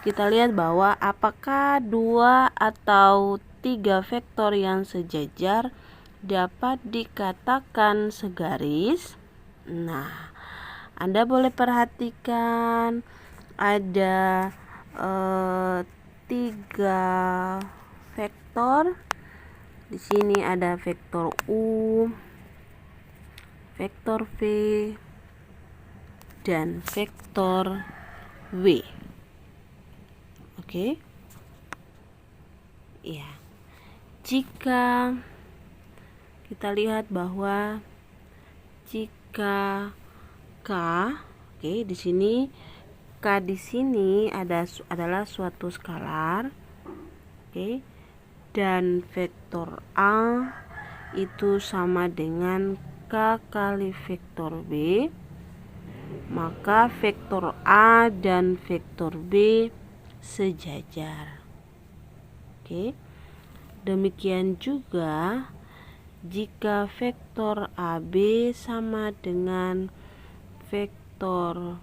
kita lihat bahwa apakah 2 atau 3 vektor yang sejajar dapat dikatakan segaris. Nah, Anda boleh perhatikan ada 3 vektor. Di sini ada vektor U, vektor V, dan vektor W. Oke. Ya. Jika kita lihat bahwa jika K, oke, di sini K di sini adalah suatu skalar. Oke. Dan vektor A itu sama dengan K kali vektor B, maka vektor A dan vektor B sejajar. Oke. Demikian juga jika vektor AB sama dengan vektor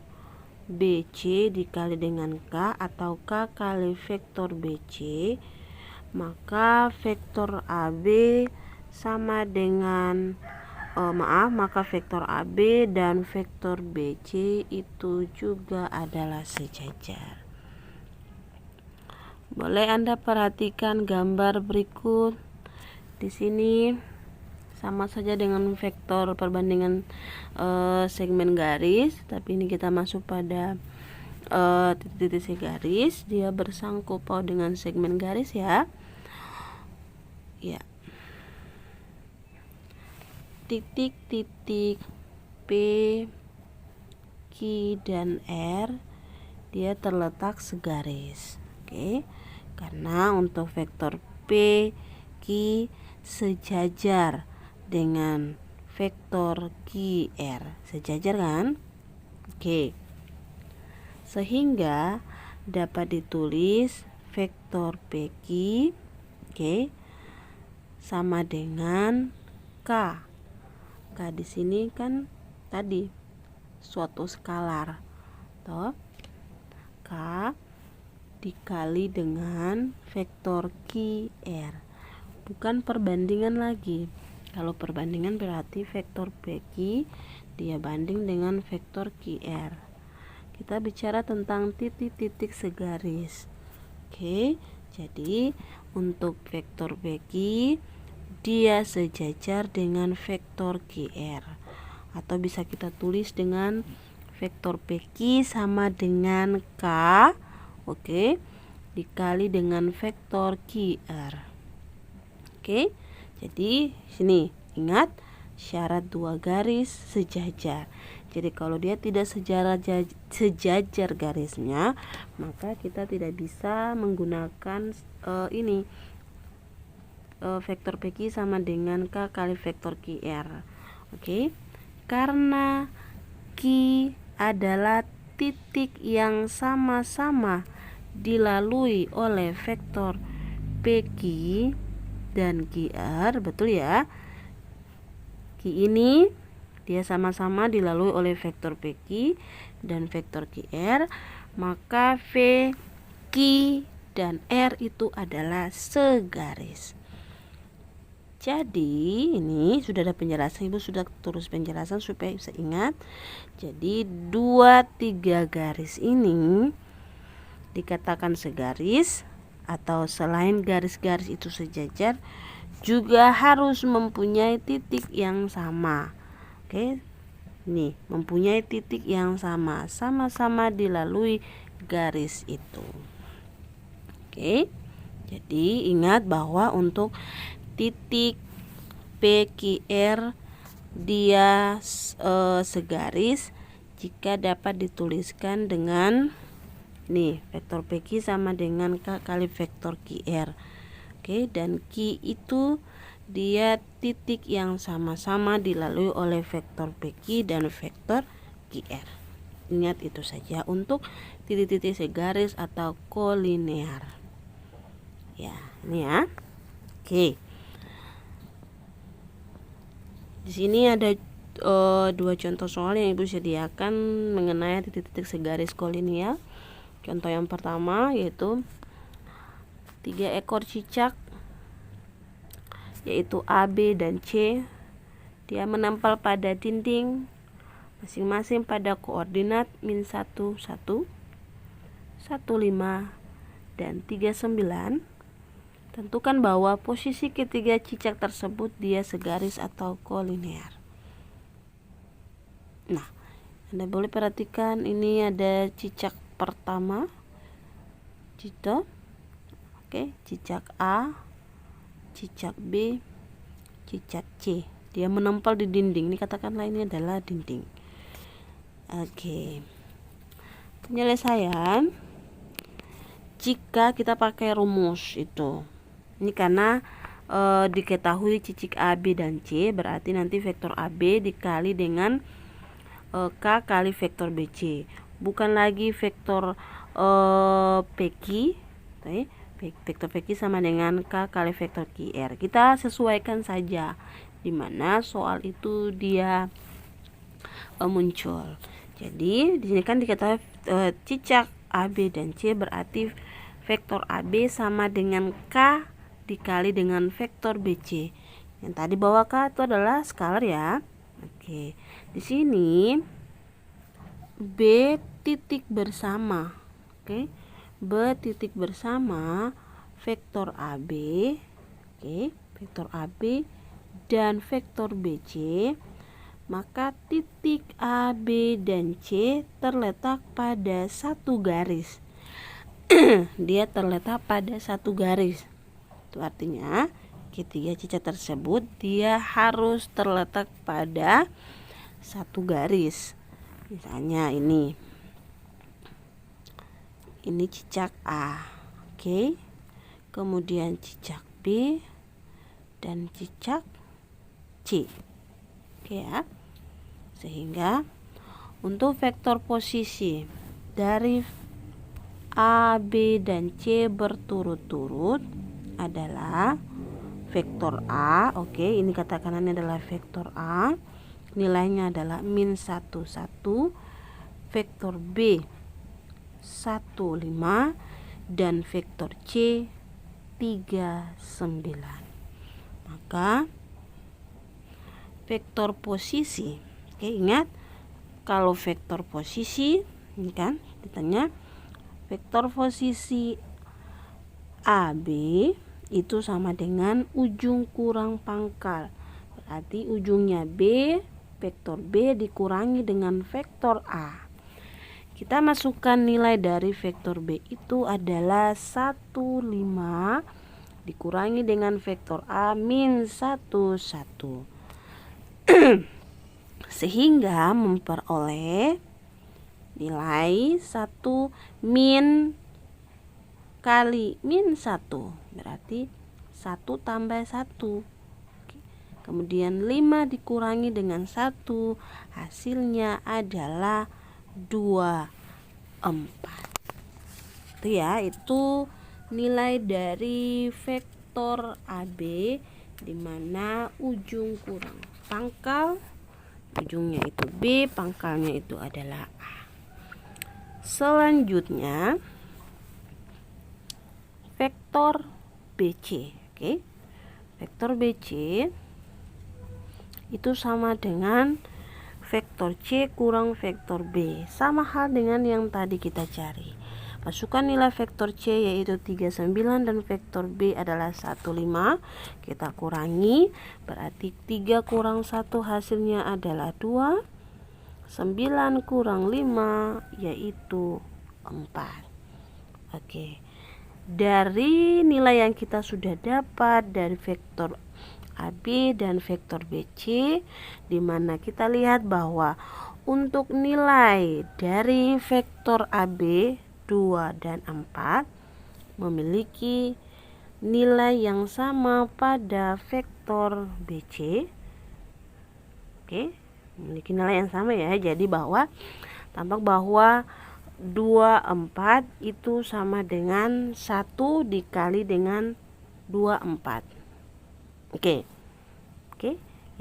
BC dikali dengan K atau K kali vektor BC, maka vektor AB sama dengan maka vektor AB dan vektor BC itu juga adalah sejajar. Boleh Anda perhatikan gambar berikut. Di sini sama saja dengan vektor perbandingan segmen garis, tapi ini kita masuk pada titik-titik garis. Dia bersangkut paut dengan segmen garis ya. Ya. Titik-titik P, Q, dan R dia terletak segaris. Oke. Karena untuk vektor P, Q sejajar dengan vektor QR. Sejajar kan? Oke. Sehingga dapat ditulis vektor PQ, oke, sama dengan K. K di sini kan tadi suatu skalar. Toh, K dikali dengan vektor QR. Bukan perbandingan lagi. Kalau perbandingan berarti vektor PQ dia banding dengan vektor QR. Kita bicara tentang titik-titik segaris. Oke, jadi untuk vektor PQ dia sejajar dengan vektor QR, atau bisa kita tulis dengan vektor PQ sama dengan K, oke, dikali dengan vektor QR. Oke, jadi sini ingat syarat dua garis sejajar. Jadi kalau dia tidak sejajar garisnya, maka kita tidak bisa menggunakan vektor PQ sama dengan K kali vektor QR. Oke, karena Q adalah titik yang sama-sama dilalui oleh vektor PQ dan QR, betul ya? Q ini dia sama-sama dilalui oleh vektor PQ dan vektor QR, maka V, Q, dan R itu adalah segaris. Jadi ini sudah ada penjelasan, Ibu sudah tulis penjelasan supaya bisa ingat. Jadi 2-3 garis ini dikatakan segaris, atau selain garis-garis itu sejajar, juga harus mempunyai titik yang sama. Oke, nih mempunyai titik yang sama, sama-sama dilalui garis itu. Oke, jadi ingat bahwa untuk titik PQR dia segaris jika dapat dituliskan dengan nih vektor PQ sama dengan K kali vektor QR. Oke, dan Q itu dia titik yang sama-sama dilalui oleh vektor PQ dan vektor QR. Ingat itu saja untuk titik-titik segaris atau kolinear. Ya, ini ya. Oke. Di sini ada dua contoh soal yang Ibu sediakan mengenai titik-titik segaris kolinear. Contoh yang pertama yaitu 3 ekor cicak, yaitu A, B, dan C. Dia menempel pada dinding masing-masing pada koordinat -1, 1, 1, 5, dan 39. Tentukan bahwa posisi ketiga cicak tersebut dia segaris atau kolinear. Nah, Anda boleh perhatikan ini ada cicak pertama, cicak A, cicak B, cicak C. Dia menempel di dinding. Ini katakanlah ini adalah dinding. Oke. Penyelesaian jika kita pakai rumus itu. Ini karena diketahui cicak A, B, dan C, berarti nanti vektor AB dikali dengan K kali vektor BC. Bukan lagi vektor PQ. Vektor PQ sama dengan K kali vektor QR. Kita sesuaikan saja di mana soal itu dia muncul. Jadi di sini kan dikatakan cicak A, B, dan C, berarti vektor AB sama dengan K dikali dengan vektor BC. Yang tadi bawah K itu adalah skalar ya. Oke. Di sini B titik bersama. Oke. B titik bersama vektor AB, vektor AB dan vektor BC, maka titik A, B, dan C terletak pada satu garis. Dia terletak pada satu garis. Itu artinya ketiga cicak tersebut dia harus terletak pada satu garis. Misalnya ini cicak A, kemudian cicak B dan cicak C. Oke ya. Sehingga untuk vektor posisi dari A, B, dan C berturut-turut adalah vektor A. Oke, ini katakan ini adalah vektor A. Nilainya adalah min 1, 1. Vektor B 1, 5. Dan vektor C 3, 9. Maka vektor posisi, oke, ingat kalau vektor posisi ini kan ditanya vektor posisi AB itu sama dengan ujung kurang pangkal. Berarti ujungnya B, vektor B dikurangi dengan vektor A. Kita masukkan nilai dari vektor B itu adalah 1, 5 dikurangi dengan vektor A min 1, 1. Sehingga memperoleh nilai 1 min kali min 1. Berarti 1 tambah 1. Kemudian 5 dikurangi dengan 1. Hasilnya adalah 2, 4. Itu ya, itu nilai dari vektor AB di mana ujung kurang pangkal, ujungnya itu B, pangkalnya itu adalah A. Selanjutnya vektor BC. Oke. Vektor BC itu sama dengan vektor C kurang vektor B. Sama hal dengan yang tadi kita cari. Masukkan nilai vektor C yaitu 39 dan vektor B adalah 15. Kita kurangi, berarti 3 kurang 1 hasilnya adalah 2. 9 kurang 5 yaitu 4. Oke. Dari nilai yang kita sudah dapat dari vektor AB dan vektor BC, di mana kita lihat bahwa untuk nilai dari vektor AB 2 dan 4 memiliki nilai yang sama pada vektor BC. Oke, memiliki nilai yang sama ya. Jadi bahwa tampak bahwa 24 itu sama dengan 1 dikali dengan 24. Oke.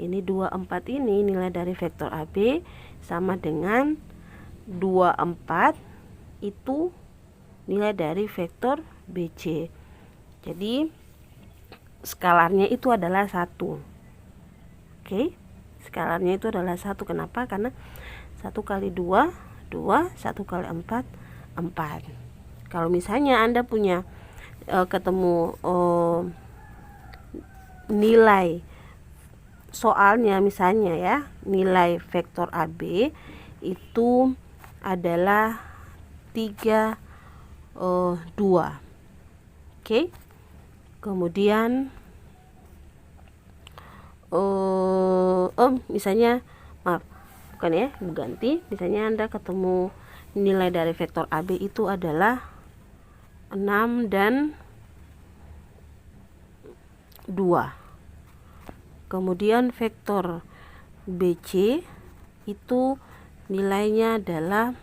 Ini 24 ini nilai dari vektor AB sama dengan 24 itu nilai dari vektor BC. Jadi skalarnya itu adalah 1. Oke. Skalarnya itu adalah 1. Kenapa? Karena 1 kali 2 2, 1 kali 4 4. Kalau misalnya Anda punya ketemu nilai soalnya, misalnya ya, nilai vektor AB itu adalah 3, 2. Oke. Kemudian misalnya maaf, bukan ya, ganti. Misalnya Anda ketemu nilai dari vektor AB itu adalah 6 dan 2. Kemudian vektor BC itu nilainya adalah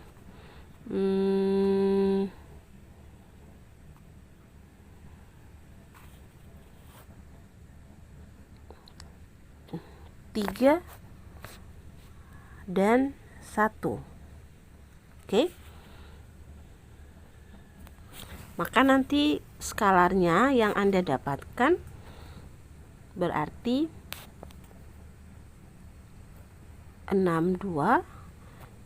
3 dan 1. Oke. Maka nanti skalarnya yang Anda dapatkan berarti 62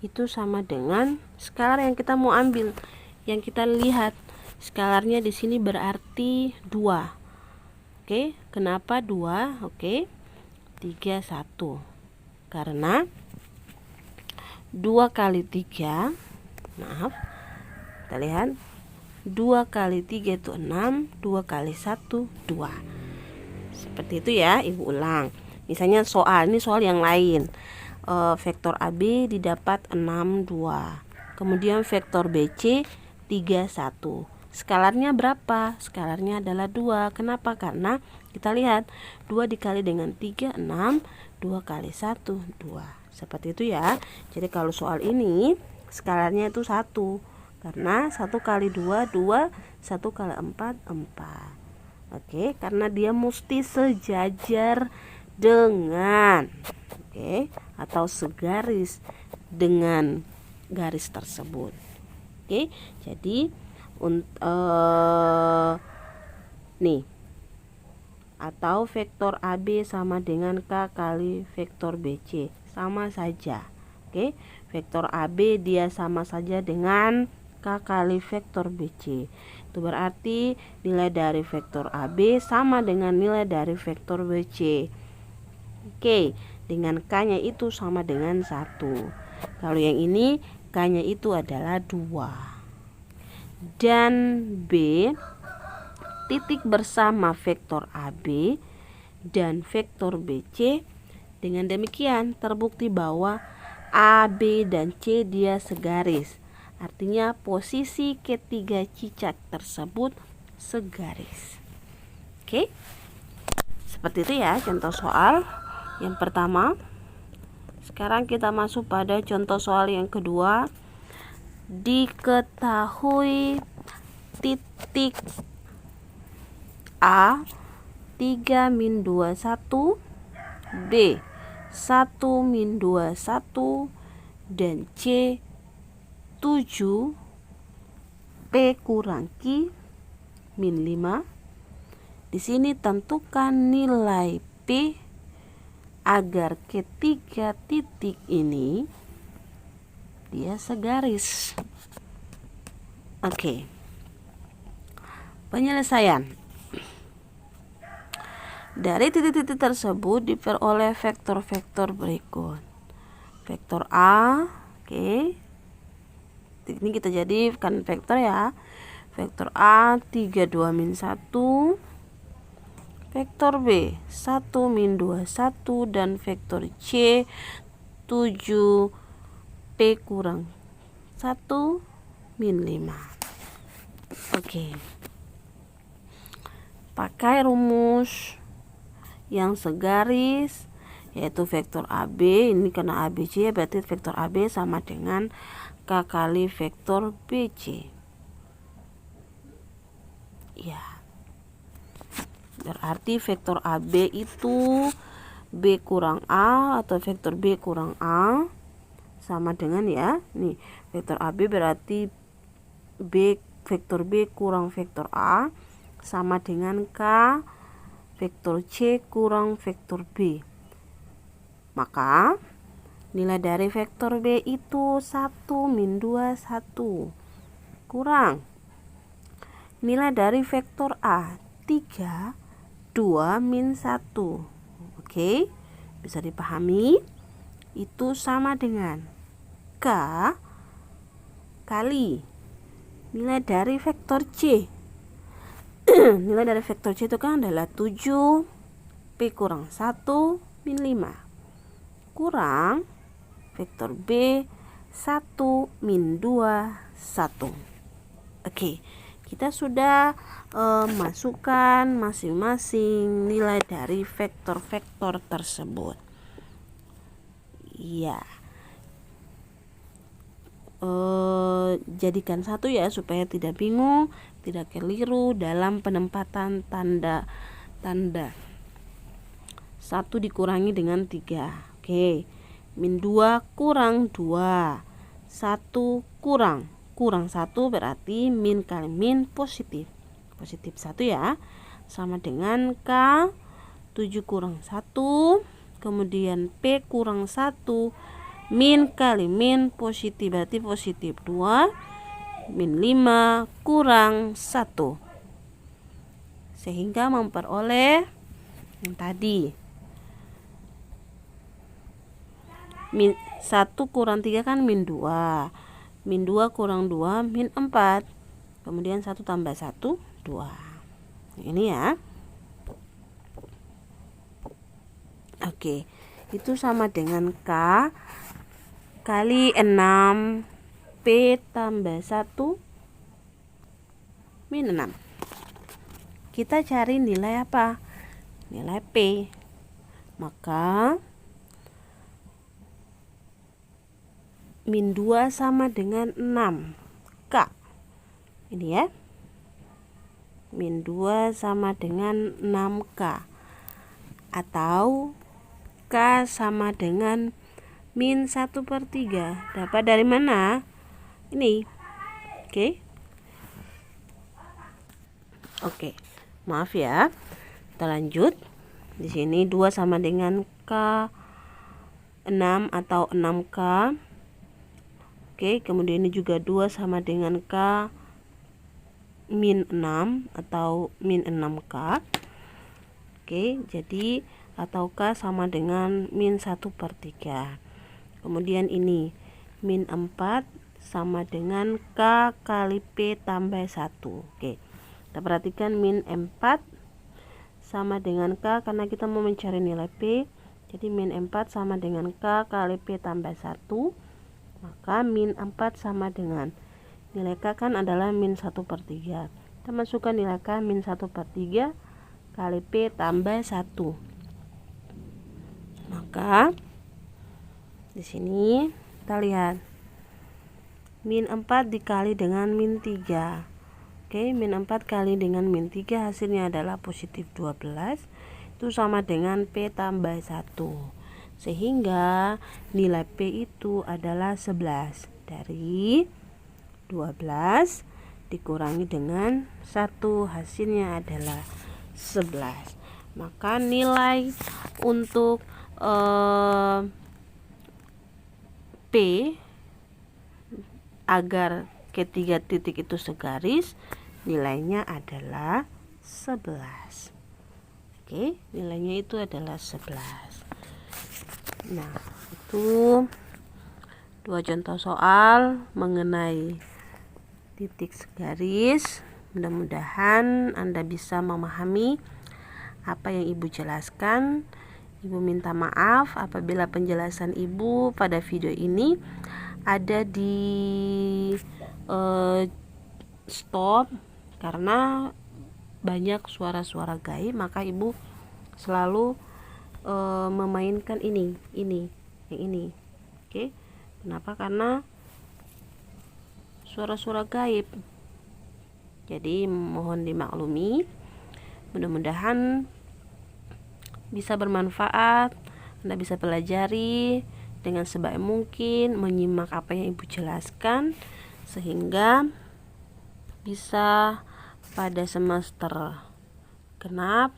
itu sama dengan skalar yang kita mau ambil. Yang kita lihat skalarnya di sini berarti 2. Oke, kenapa 2? Oke. 3, 1. Karena 2 kali 3, maaf, kita lihat 2 kali 3 itu 6, 2 kali 1 2. Seperti itu ya, Ibu ulang. Misalnya ini soal yang lain. Vektor AB didapat 6, 2. Kemudian vektor BC 3, 1. Skalarnya berapa? Skalarnya adalah 2. Kenapa? Karena Kita lihat 2 dikali dengan 3 6, 2 kali 1 2. Seperti itu ya. Jadi kalau soal ini skalanya itu 1, karena 1 kali 2 2, 1 kali 4 4. Oke, karena dia mesti sejajar dengan atau segaris dengan garis tersebut. Oke, jadi nih, atau vektor AB sama dengan K kali vektor BC, sama saja. Oke, vektor AB dia sama saja dengan K kali vektor BC. Itu berarti nilai dari vektor AB sama dengan nilai dari vektor BC. Oke, dengan K nya itu sama dengan 1. Kalau yang ini K nya itu adalah 2. Dan B titik bersama vektor AB dan vektor BC. Dengan demikian terbukti bahwa A, B, dan C dia segaris. Artinya posisi ketiga cicak tersebut segaris. Oke, seperti itu ya contoh soal yang pertama. Sekarang kita masuk pada contoh soal yang kedua. Diketahui titik A 3 min 2 1, B 1 min 2 1, dan C 7, P kurang Q min 5. Di sini tentukan nilai P agar ketiga titik ini dia segaris. Oke. Penyelesaian. Dari titik-titik tersebut diperoleh vektor-vektor berikut. Vektor A, ini kita jadikan vektor ya. Vektor A 3 2 min 1, vektor B 1 min 2 1, dan vektor C 7 P kurang 1 min 5. Oke. Pakai rumus yang segaris, yaitu vektor AB. Ini karena ABC berarti vektor AB sama dengan K kali vektor BC. Ya, berarti vektor AB itu B kurang A atau vektor B kurang A sama dengan ya, nih vektor AB berarti vektor B kurang vektor A sama dengan K vektor C kurang vektor B. Maka nilai dari vektor B itu 1 min 2 1 kurang nilai dari vektor A 3 2 min 1. Oke, bisa dipahami. Itu sama dengan K kali nilai dari vektor C. Nilai dari vektor C itu kan adalah 7 P kurang 1 min 5 kurang vektor B 1 min 2 1. Oke, kita sudah masukkan masing-masing nilai dari vektor-vektor tersebut. Iya. Jadikan satu ya supaya tidak bingung, tidak keliru dalam penempatan tanda. 1 dikurangi dengan 3. Oke. Min 2 kurang 2. 1 kurang 1 berarti min kali min positif. Positif 1 ya. Sama dengan K 7 kurang 1. Kemudian P kurang 1. Min kali min positif berarti positif 2 min 5 kurang 1, sehingga memperoleh yang tadi min 1 kurang 3 kan min 2, min 2 kurang 2 min 4, kemudian 1 tambah 1 2. Ini ya. Oke, itu sama dengan K kali 6 P tambah 1 min 6. Kita cari nilai apa? nilai P. Maka min 2 sama dengan 6K. Ini ya. Min 2 sama dengan 6K. Atau K sama dengan min 1/3. Dapat dari mana? Ini. Oke. Maaf ya. Kita lanjut. Di sini 2 sama dengan K 6 atau 6K. Oke, kemudian ini juga 2 sama dengan K min 6 atau min 6K. Oke, jadi atau K sama dengan min 1/3. Kemudian ini min 4 sama dengan K kali P tambah 1. Oke, kita perhatikan min 4 sama dengan K karena kita mau mencari nilai P. Jadi min 4 sama dengan K kali P tambah 1. Maka min 4 sama dengan nilai K kan adalah min 1/3. Kita masukkan nilai K min 1/3 kali P tambah 1. Maka di sini kita lihat min 4 dikali dengan min 3. Oke, min 4 kali dengan min 3 hasilnya adalah positif 12. Itu sama dengan P tambah 1. Sehingga nilai P itu adalah 11. Dari 12 dikurangi dengan 1 hasilnya adalah 11. Maka nilai untuk P agar ketiga titik itu segaris nilainya adalah 11. Oke, nilainya itu adalah 11. Nah, itu 2 contoh soal mengenai titik segaris. Mudah-mudahan Anda bisa memahami apa yang Ibu jelaskan. Ibu minta maaf apabila penjelasan Ibu pada video ini ada di stop karena banyak suara-suara gaib, maka Ibu selalu memainkan yang ini. Oke. Kenapa? Karena suara-suara gaib. Jadi mohon dimaklumi. Mudah-mudahan bisa bermanfaat. Anda bisa pelajari dengan sebaik mungkin, menyimak apa yang Ibu jelaskan sehingga bisa pada semester genap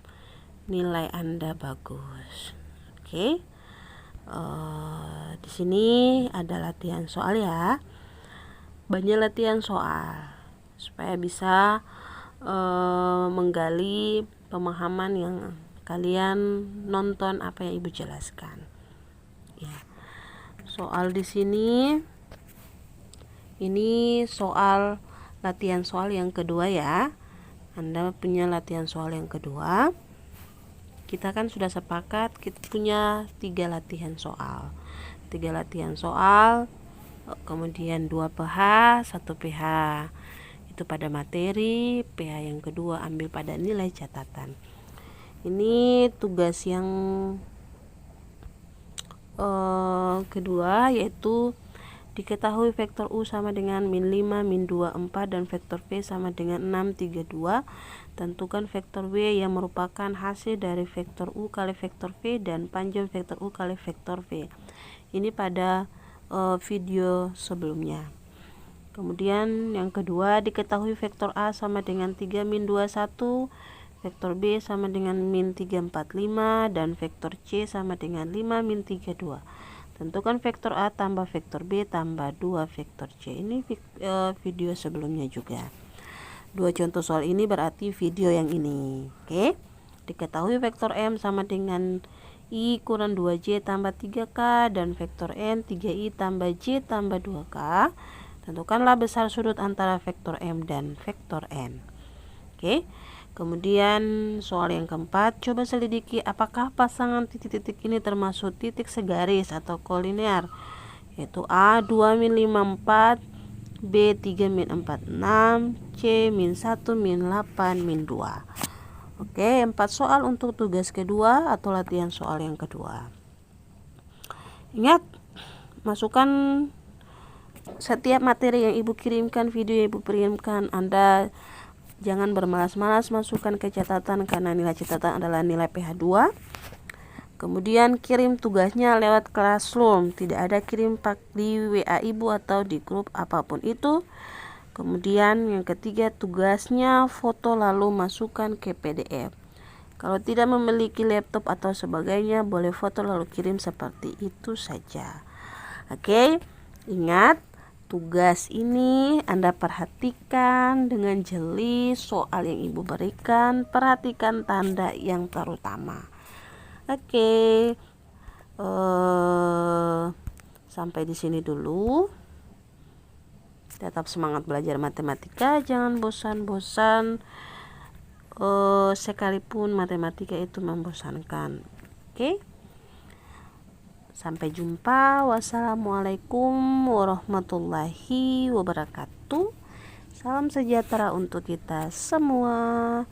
nilai Anda bagus. Oke. Di sini ada latihan soal ya. Banyak latihan soal supaya bisa menggali pemahaman yang kalian nonton apa yang Ibu jelaskan. Ya. Soal di sini ini soal latihan soal yang kedua ya. Anda punya latihan soal yang kedua. Kita kan sudah sepakat kita punya 3 latihan soal. 3 latihan soal, kemudian 2 PH, 1 PH. Itu pada materi, PH yang kedua ambil pada nilai catatan. Ini tugas yang kedua yaitu diketahui vektor U sama dengan min 5, min 2, 4 dan vektor V sama dengan 6, 3, 2. Tentukan vektor W yang merupakan hasil dari vektor U kali vektor V dan panjang vektor U kali vektor V. Ini pada video sebelumnya. Kemudian yang kedua diketahui vektor A sama dengan 3, min 2, 1, vektor B sama dengan min 3, 4, 5 dan vektor C sama dengan 5, min 3, 2. Tentukan vektor A tambah vektor B tambah 2 vektor C. Ini video sebelumnya juga. 2 contoh soal ini berarti video yang ini. Oke. Diketahui vektor M sama dengan I kurang 2J tambah 3K dan vektor N 3I tambah J tambah 2K. Tentukanlah besar sudut antara vektor M dan vektor N. Oke. Kemudian soal yang keempat, coba selidiki apakah pasangan titik-titik ini termasuk titik segaris atau kolinear, yaitu A 2 min 5 4, B 3 min 4 6, C min 1 min 8 min 2. Oke, 4 soal untuk tugas kedua atau latihan soal yang kedua. Ingat, masukkan setiap materi yang ibu kirimkan, video yang ibu kirimkan. Anda jangan bermalas-malas masukkan ke catatan, karena nilai catatan adalah nilai PH2. Kemudian kirim tugasnya lewat Classroom, tidak ada kirim di WA ibu atau di grup apapun itu. Kemudian yang ketiga, tugasnya foto lalu masukkan ke PDF. Kalau tidak memiliki laptop atau sebagainya, boleh foto lalu kirim seperti itu saja. Oke, ingat, tugas ini Anda perhatikan dengan jeli soal yang ibu berikan, perhatikan tanda yang terutama. Oke, sampai di sini dulu. Tetap semangat belajar matematika, jangan bosan-bosan, sekalipun matematika itu membosankan. Oke, sampai jumpa. Wassalamualaikum warahmatullahi wabarakatuh. Salam sejahtera untuk kita semua.